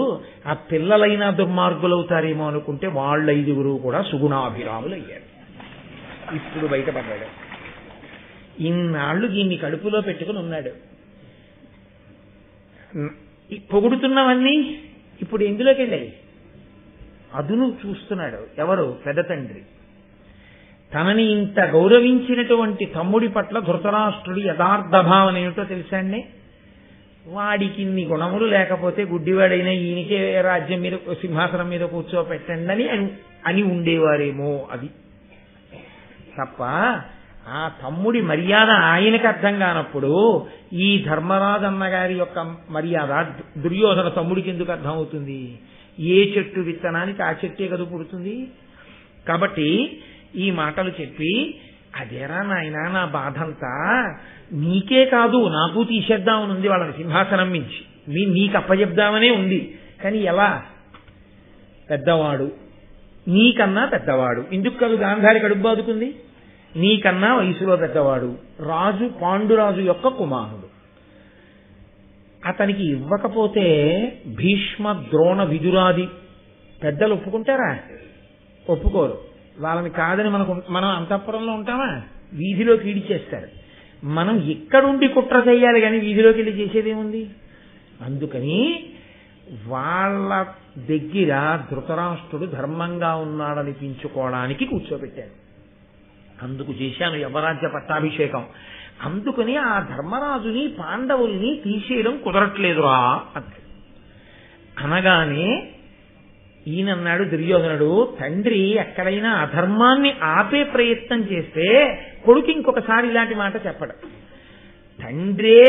ఆ పిల్లలైనా దుర్మార్గులవుతారేమో అనుకుంటే వాళ్ళ 5 కూడా సుగుణాభిరాములు అయ్యారు. ఇప్పుడు బయటపడ్డాడు. ఇన్నాళ్ళు దీన్ని కడుపులో పెట్టుకుని ఉన్నాడు. పొగుడుతున్నవన్నీ ఇప్పుడు ఎందులోకి వెళ్ళాయి? అదును చూస్తున్నాడు. ఎవరు? పెద్ద తండ్రి. తనని ఇంత గౌరవించినటువంటి తమ్ముడి పట్ల ధృతరాష్ట్రుడి యథార్థ భావన ఏమిటో తెలుసా అండి? వాడికి ఇన్ని గుణములు లేకపోతే గుడ్డివాడైనా ఈయనకే రాజ్యం మీద సింహాసనం మీద కూర్చోపెట్టండి అని ఉండేవారేమో. అది తప్ప ఆ తమ్ముడి మర్యాద ఆయనకు అర్థం కానప్పుడు ఈ ధర్మరాజు అన్నగారి యొక్క మర్యాద దుర్యోధన తమ్ముడికి ఎందుకు అర్థం అవుతుంది? ఏ చెట్టు విత్తనానికి ఆ చెట్టే కదా పుడుతుంది. కాబట్టి ఈ మాటలు చెప్పి, అదేరా నాయనా నా బాధంతా, నీకే కాదు నాకు తీసేద్దామని ఉంది వాళ్ళని సింహాసనం మించి, నీకు అప్పచెప్దామనే ఉంది. కానీ ఎలా? పెద్దవాడు, నీకన్నా పెద్దవాడు. ఎందుకు కాదు గాంధారి కడుపు బాదుకుంది? నీకన్నా వయసులో పెద్దవాడు, రాజు పాండురాజు యొక్క కుమారుడు. అతనికి ఇవ్వకపోతే భీష్మ ద్రోణ విదురాది పెద్దలు ఒప్పుకుంటారా? ఒప్పుకోరు. వాళ్ళని కాదని మనం అంతఃపురంలో ఉంటామా? వీధిలోకి ఈడిచేస్తారు. మనం ఇక్కడుండి కుట్ర చేయాలి కానీ వీధిలోకి వెళ్ళి చేసేదేముంది? అందుకని వాళ్ళ దగ్గర ధృతరాష్ట్రుడు ధర్మంగా ఉన్నాడనిపించుకోవడానికి కూర్చోబెట్టాను. అందుకు చేశాను యవరాజ్య పట్టాభిషేకం. అందుకని ఆ ధర్మరాజుని పాండవుల్ని తీసేయడం కుదరట్లేదురా అన్నాడు. అనగానే ఈయనన్నాడు దుర్యోధనుడు, తండ్రి ఎక్కడైనా అధర్మాన్ని ఆపే ప్రయత్నం చేస్తే కొడుకు ఇంకొకసారి ఇలాంటి మాట చెప్పడం. తండ్రే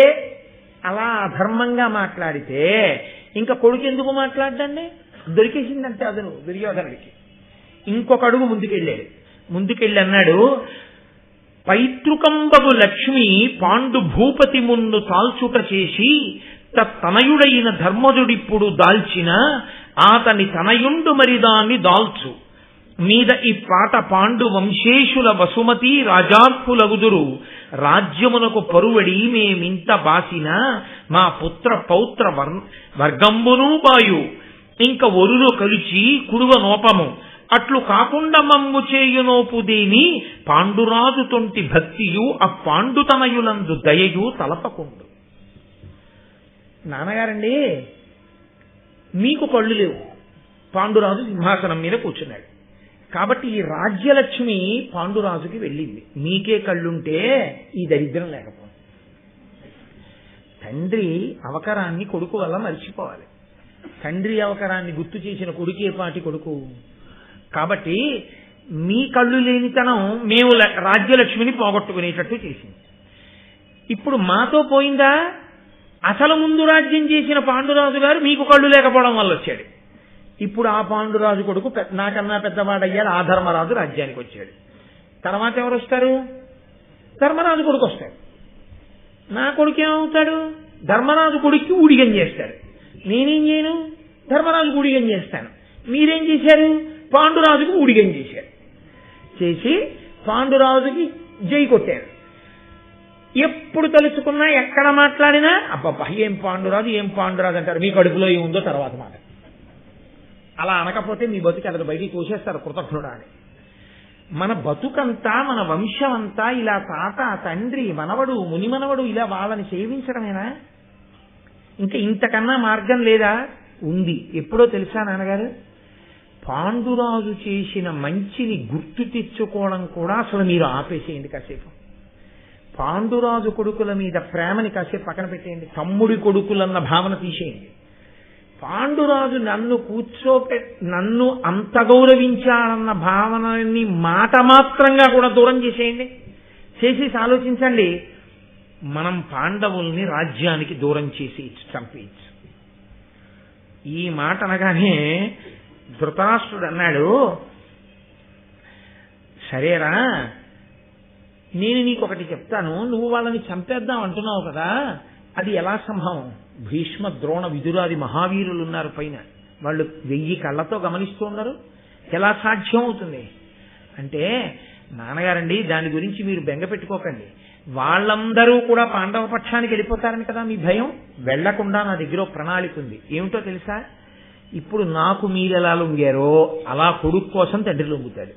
అలా అధర్మంగా మాట్లాడితే ఇంకా కొడుకు ఎందుకు మాట్లాడండి? దొరికేసిందంటే అదను దుర్యోధనుడికి. ఇంకొక అడుగు ముందుకెళ్ళి అన్నాడు, పైతృకంబగు లక్ష్మి పాండు భూపతి మున్ను తాల్చుట చేసి తనయుడైన ధర్మజుడిప్పుడు దాల్చిన ఆతని తనయుండు మరిదాన్ని దాల్చు మీద ఈ పాట పాండు వంశేషుల వసుమతి రాజార్పులగుదురు రాజ్యమునకు పరువడి మేమింత బాసిన మా పుత్ర పౌత్ర వర్గంబును బాయు ఇంక ఒరును కలిచి కురువ నోపము అట్లు కాకుండా మమ్ము చేయునోపుదేని పాండురాజు తొంటి భక్తియు ఆ పాండుతనయులందు దయయు తలపకుండు. నాన్నగారండి, మీకు కళ్ళు లేవు, పాండురాజు సింహాసనం మీద కూర్చున్నాడు కాబట్టి ఈ రాజ్యలక్ష్మి పాండురాజుకి వెళ్ళింది. మీకే కళ్ళుంటే ఈ దరిద్రం లేకపోతే. తండ్రి అవకరాన్ని కొడుకు వల్ల మర్చిపోవాలి. తండ్రి అవకరాన్ని గుర్తు చేసిన కొడుకే పాటి కొడుకు. కాబట్టి మీ కళ్ళు లేనితనం మేము రాజ్యలక్ష్మిని పోగొట్టుకునేటట్టు చేసింది. ఇప్పుడు మాతో పోయిందా? అసలు ముందు రాజ్యం చేసిన పాండురాజు గారు మీకు కళ్ళు లేకపోవడం వల్ల వచ్చాడు. ఇప్పుడు ఆ పాండురాజు కొడుకు నాకన్నా పెద్దవాడయ్యాడు, ఆ ధర్మరాజు రాజ్యానికి వచ్చాడు. తర్వాత ఎవరు వస్తారు? ధర్మరాజు కొడుకు వస్తాడు. నా కొడుకు ఏమవుతాడు? ధర్మరాజు కొడుక్కి ఊడిగం చేస్తాడు. నేనేం చేయను? ధర్మరాజుకు ఊడిగం చేస్తాను. మీరేం చేశారు? పాండురాజుకు ఊడిగం చేశారు. చేసి పాండురాజుకి జై కొట్టారు. ఎప్పుడు తలుచుకున్నా ఎక్కడ మాట్లాడినా అబ్బబ్బా ఏం పాండురాజు అంటారు. మీ కడుపులో ఏముందో తర్వాత మాట. అలా అనకపోతే మీ బతుకు అతను బయటికి తోసేస్తారు కృతజ్ఞుడా అని. మన బతుకంతా మన వంశమంతా ఇలా తాత తండ్రి మనవడు మునిమనవడు ఇలా వాళ్ళని సేవించడమేనా? ఇంకా ఇంతకన్నా మార్గం లేదా? ఉంది. ఎప్పుడో తెలుసా నాన్నగారు? పాండురాజు చేసిన మంచిని గుర్తు తెచ్చుకోవడం కూడా అసలు మీరు ఆపేసేయండి కాసేపు. పాండురాజు కొడుకుల మీద ప్రేమని కాసేపు పక్కన పెట్టేయండి. తమ్ముడి కొడుకులన్న భావన తీసేయండి. పాండురాజు నన్ను అంత గౌరవించాడన్న భావనని మాట మాత్రంగా కూడా దూరం చేసేయండి. చేసేసి ఆలోచించండి, మనం పాండవుల్ని రాజ్యానికి దూరం చేసి చంపేయచ్చు. ఈ మాట అనగానే ధృతరాష్ట్రుడు అన్నాడు, సరేరా నేను నీకొకటి చెప్తాను, నువ్వు వాళ్ళని చంపేద్దాం అంటున్నావు కదా, అది ఎలా సంభవం? భీష్మ ద్రోణ విదురాది మహావీరులు ఉన్నారు పైన, వాళ్ళు 1000 కళ్ళతో గమనిస్తూ ఉన్నారు. ఎలా సాధ్యం అవుతుంది అంటే, నాన్నగారండి దాని గురించి మీరు బెంగ పెట్టుకోకండి, వాళ్ళందరూ కూడా పాండవ పక్షానికి వెళ్ళిపోతారని కదా మీ భయం. వెళ్లకుండా నా దగ్గర ప్రణాళిక ఉంది. ఏమిటో తెలుసా? ఇప్పుడు నాకు మీరెలా లొంగారో అలా కొడుకు కోసం తండ్రి లొంగుతాడు.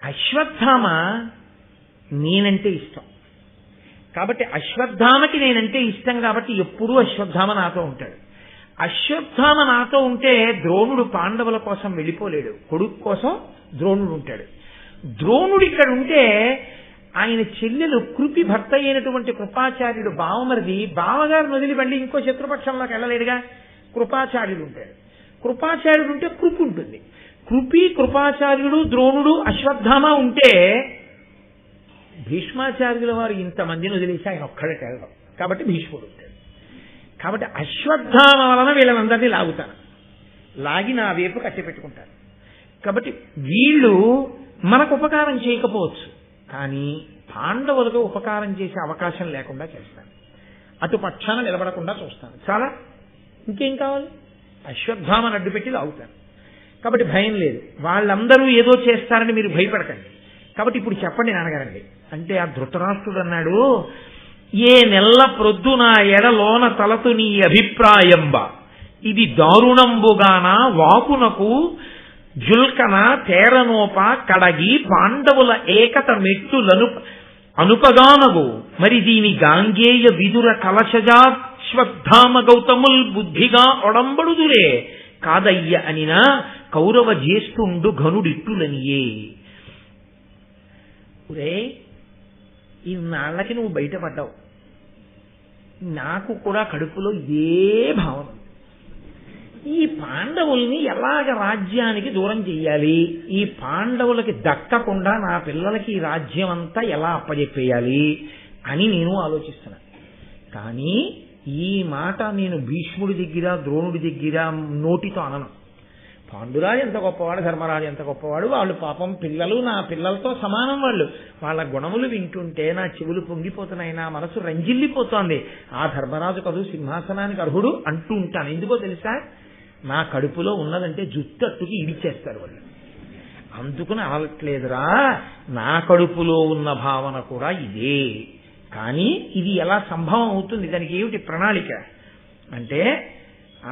అశ్వత్థామ నేనంటే ఇష్టం కాబట్టి అశ్వత్థామకి నేనంటే ఇష్టం కాబట్టి ఎప్పుడూ అశ్వత్థామ నాతో ఉంటాడు. అశ్వత్థామ నాతో ఉంటే ద్రోణుడు పాండవుల కోసం వెళ్ళిపోలేడు, కొడుకు కోసం ద్రోణుడు ఉంటాడు. ద్రోణుడు ఇక్కడ ఉంటే ఆయన చెల్లెలు కృపి భర్త అయినటువంటి కృపాచార్యుడు బావమరిది బావగారిని వదిలి మళ్ళీ ఇంకో శత్రుపక్షంలోకి వెళ్ళలేడుగా. కృపాచార్యుడు ఉంటాడు. కృపాచార్యుడు ఉంటే కృపి ఉంటుంది. కృపి, కృపాచార్యుడు, ద్రోణుడు, అశ్వత్థామ ఉంటే భీష్మాచార్యుల వారు ఇంతమందిని వదిలేసి ఆయన ఒక్కడే వెళ్ళడం. కాబట్టి భీష్ముడు ఉంటాడు. కాబట్టి అశ్వత్థామ వలన వీళ్ళనందరినీ లాగుతాను, లాగి నా వైపు కట్టిపెట్టుకుంటాను. కాబట్టి వీళ్ళు మనకు ఉపకారం చేయకపోవచ్చు, కానీ పాండవులకు ఉపకారం చేసే అవకాశం లేకుండా చేస్తాను. అటు పక్షాన నిలబడకుండా చూస్తాను. చాలా ఇంకేం కావాలి? అశ్వత్థామను అడ్డుపెట్టి లాగుతాను. కాబట్టి భయం లేదు. వాళ్ళందరూ ఏదో చేస్తారని మీరు భయపడకండి. కాబట్టి ఇప్పుడు చెప్పండి నాన్నగారండి అంటే ఆ ధృతరాష్ట్రుడు అన్నాడు, ఏ నెల్ల ప్రొద్దున ఎడలోన తలతు నీ అభిప్రాయంబ ఇది దారుణంబుగాన వాకునకు జుల్కన తేరనోప కడగి పాండవుల ఏకత మెట్టులను అనుపగానగు మరి దీని గాంగేయ విదుర కలశజాశ్వత్థామ గౌతముల్ బుద్ధిగా ఒడంబడుదురే కాదయ్య అనినా కౌరవ జ్యేష్ఠుండు ఘనుడిట్టులనియే. ఒరే, ఇన్నాళ్ళకి నువ్వు బయటపడ్డావు. నాకు కూడా కడుపులో ఇదే భావన. ఈ పాండవుల్ని ఎలాగ రాజ్యానికి దూరం చెయ్యాలి, ఈ పాండవులకి దక్కకుండా నా పిల్లలకి ఈ రాజ్యం అంతా ఎలా అప్పజెప్పేయాలి అని నేను ఆలోచిస్తున్నా. కానీ ఈ మాట నేను భీష్ముడి దగ్గర, ద్రోణుడి దగ్గర నోటితో అనను. పాండురాజు ఎంత గొప్పవాడు, ధర్మరాజు ఎంత గొప్పవాడు, వాళ్ళు పాపం పిల్లలు నా పిల్లలతో సమానం. వాళ్ళ గుణములు వింటుంటే నా చెవులు పొంగిపోతున్నాయి, నా మనసు రంజిల్లిపోతోంది. ఆ ధర్మరాజు కదూ సింహాసనానికి అర్హుడు అంటూ ఉంటాను. ఎందుకో తెలుసా? నా కడుపులో ఉన్నదంటే జుట్టట్టుకి ఇడిచేస్తారు వాళ్ళు. అందుకుని అనట్లేదురా, నా కడుపులో ఉన్న భావన కూడా ఇదే. కానీ ఇది ఎలా సంభవం అవుతుంది, దానికి ఏమిటి ప్రణాళిక అంటే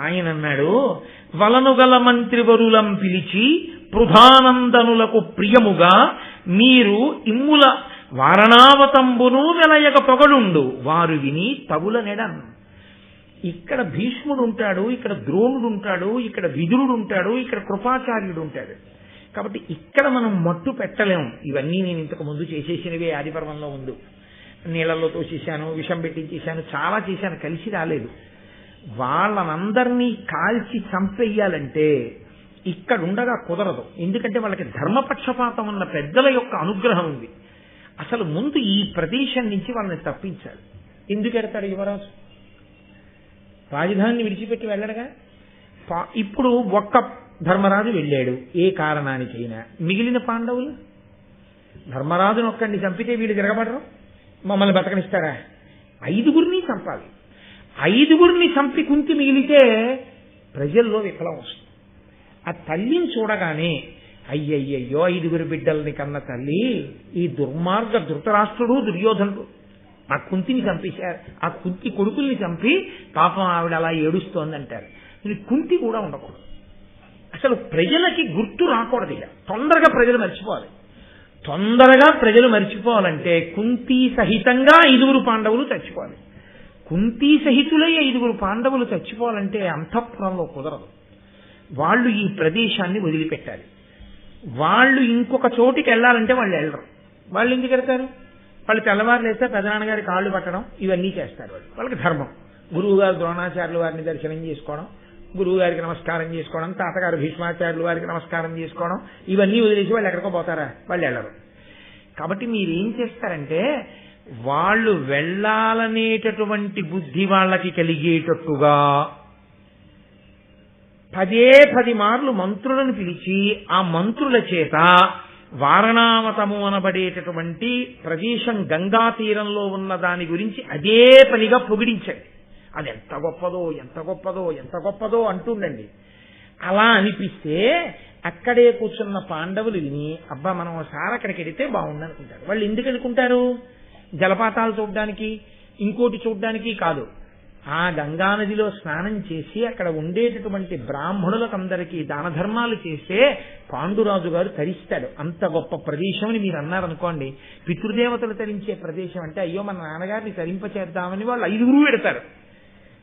ఆయన అన్నాడు, వలనుగల మంత్రివరులం పిలిచి పృథానందనులకు ప్రియముగా మీరు ఇమ్ముల వారణావతంబును వెలయగ పొగడుండు వారు విని తగుల నెడన్. ఇక్కడ భీష్ముడు ఉంటాడు, ఇక్కడ ద్రోణుడు ఉంటాడు, ఇక్కడ విదురుడు ఉంటాడు, ఇక్కడ కృపాచార్యుడు ఉంటాడు. కాబట్టి ఇక్కడ మనం మట్టు పెట్టలేం. ఇవన్నీ నేను ఇంతకు ముందు చేసేసినవే. ఆదిపర్వంలో ఉండు, నీళ్లలో తోసేశాను, విషం పెట్టించేశాను, చాలా చేశాను, కలిసి రాలేదు. వాళ్ళనందరినీ కాల్చి చంపేయాలంటే ఇక్కడ ఉండగా కుదరదు. ఎందుకంటే వాళ్ళకి ధర్మపక్షపాతం ఉన్న పెద్దల యొక్క అనుగ్రహం ఉంది. అసలు ముందు ఈ ప్రదేశం నుంచి వాళ్ళని తప్పించాలి. ఎందుకు ఎడతాడు యువరాజు? రాజధానిని విడిచిపెట్టి వెళ్ళడగా. ఇప్పుడు ఒక్క ధర్మరాజు వెళ్ళాడు ఏ కారణానికైనా. మిగిలిన పాండవులు ధర్మరాజును ఒక్కడిని చంపితే వీళ్ళు తిరగబడరు, మమ్మల్ని బతకనిస్తారా? 5గురిని చంపాలి. 5గురిని చంపి కుంతి మిగిలితే ప్రజల్లో విఫలం వస్తుంది. ఆ తల్లిని చూడగానే అయ్యయ్యో 5గురి బిడ్డల్ని కన్న తల్లి, ఈ దుర్మార్గ ధృతరాష్ట్రుడు, దుర్యోధనుడు ఆ కుంతిని చంపేశారు, ఆ కుంతి కొడుకుల్ని చంపి పాపం ఆవిడ అలా ఏడుస్తోంది అంటారు. ఇది కుంతి కూడా ఉండకూడదు. అసలు ప్రజలకి గుర్తు రాకూడదు. ఇక తొందరగా ప్రజలు మర్చిపోవాలి. తొందరగా ప్రజలు మర్చిపోవాలంటే కుంతి సహితంగా 5గురు పాండవులు చచ్చిపోవాలి. కుంతి సహితులై 5గురు పాండవులు చచ్చిపోవాలంటే అంతఃపురంలో కుదరదు. వాళ్ళు ఈ ప్రదేశాన్ని వదిలిపెట్టాలి. వాళ్ళు ఇంకొక చోటికి వెళ్ళాలంటే వాళ్ళు వెళ్ళరు. వాళ్ళు ఎందుకు వెళ్తారు? వాళ్ళు తెల్లవారు లేస్తే పెదనాన్నగారి కాళ్ళు పట్టడం ఇవన్నీ చేస్తారు. వాళ్ళకి ధర్మం. గురువు గారు ద్రోణాచార్యుల వారిని దర్శనం చేసుకోవడం, గురువు గారికి నమస్కారం చేసుకోవడం, తాతగారు భీష్మాచార్యుల వారికి నమస్కారం చేసుకోవడం, ఇవన్నీ వదిలేసి వాళ్ళు ఎక్కడికో పోతారా? వాళ్ళు వెళ్ళరు. కాబట్టి మీరేం చేస్తారంటే వాళ్ళు వెళ్ళాలనేటటువంటి బుద్ధి వాళ్ళకి కలిగేటట్టుగా 10 మార్లు మంత్రులను పిలిచి ఆ మంత్రుల చేత వారణావతము అనబడేటటువంటి ప్రదేశం గంగా తీరంలో ఉన్న దాని గురించి అదే పనిగా పొగిడించండి. అది ఎంత గొప్పదో ఎంత గొప్పదో ఎంత గొప్పదో అంటుండండి. అలా అనిపిస్తే అక్కడే కూర్చున్న పాండవులు విని అబ్బా మనం ఒకసారి అక్కడికి వెడితే బాగుండు అనుకుంటారు. వాళ్ళు ఎందుకు అనుకుంటారు? జలపాతాలు చూడడానికి, ఇంకోటి చూడడానికి కాదు. ఆ గంగానదిలో స్నానం చేసి అక్కడ ఉండేటటువంటి బ్రాహ్మణులకందరికీ దాన ధర్మాలు చేస్తే పాండురాజు గారు తరిస్తాడు. అంత గొప్ప ప్రదేశం అని మీరు అన్నారనుకోండి, పితృదేవతలు తరించే ప్రదేశం అంటే అయ్యో మన నాన్నగారిని తరింపచేద్దామని వాళ్ళు 5గురు పెడతారు.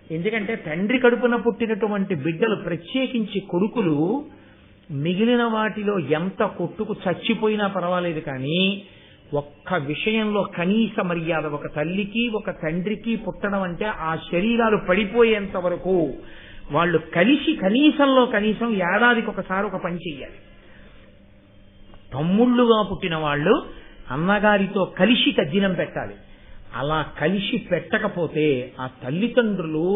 ఎందుకంటే తండ్రి కడుపున పుట్టినటువంటి బిడ్డలు, ప్రత్యేకించి కొడుకులు, మిగిలిన వాటిలో ఎంత కొట్టుకు చచ్చిపోయినా పర్వాలేదు, కానీ ఒక్క విషయంలో కనీస మర్యాద, ఒక తల్లికి ఒక తండ్రికి పుట్టడం అంటే ఆ శరీరాలు పడిపోయేంత వరకు వాళ్ళు కలిసి కనీసంలో కనీసం ఏడాదికి ఒకసారి ఒక పని చెయ్యాలి. తమ్ముళ్ళుగా పుట్టిన వాళ్ళు అన్నగారితో కలిసి తద్దినం పెట్టాలి. అలా కలిసి పెట్టకపోతే ఆ తల్లిదండ్రులు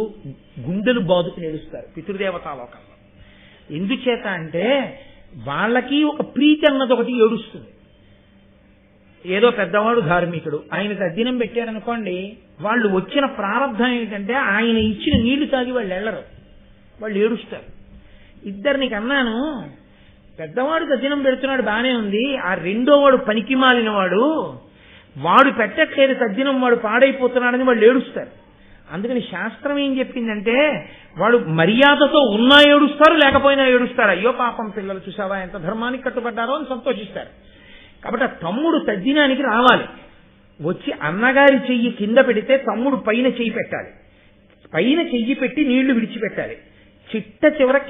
గుండెలు బాదుకుని ఏడుస్తారు పితృదేవతాలోకంలో. ఎందుచేత అంటే వాళ్ళకి ఒక ప్రీతి అన్నది ఒకటి ఏడుస్తుంది. ఏదో పెద్దవాడు ధార్మికుడు, ఆయన తద్దినం పెట్టారనుకోండి, వాళ్ళు వచ్చిన ప్రారంభం ఏంటంటే ఆయన ఇచ్చిన నీళ్లు తాగి వాళ్ళు వెళ్ళరు, వాళ్ళు ఏడుస్తారు. ఇద్దరినికి అన్నాను, పెద్దవాడు తద్దినం పెడుతున్నాడు బానే ఉంది, ఆ రెండో వాడు పనికి మాలిన వాడు పెట్టట్లేదు తద్దినం, వాడు పాడైపోతున్నాడని వాళ్ళు ఏడుస్తారు. అందుకని శాస్త్రం ఏం చెప్పిందంటే వాడు మర్యాదతో ఉన్నా ఏడుస్తారు, లేకపోయినా ఏడుస్తారు. అయ్యో పాపం పిల్లలు చూసావా ఎంత ధర్మానికి కట్టుబడ్డారో అని సంతోషిస్తారు. కాబట్టి ఆ తమ్ముడు తద్దినానికి రావాలి, వచ్చి అన్నగారి చెయ్యి కింద పెడితే తమ్ముడు పైన చెయ్యి పెట్టాలి, పైన చెయ్యి పెట్టి నీళ్లు విడిచిపెట్టాలి. చిట్ట చివర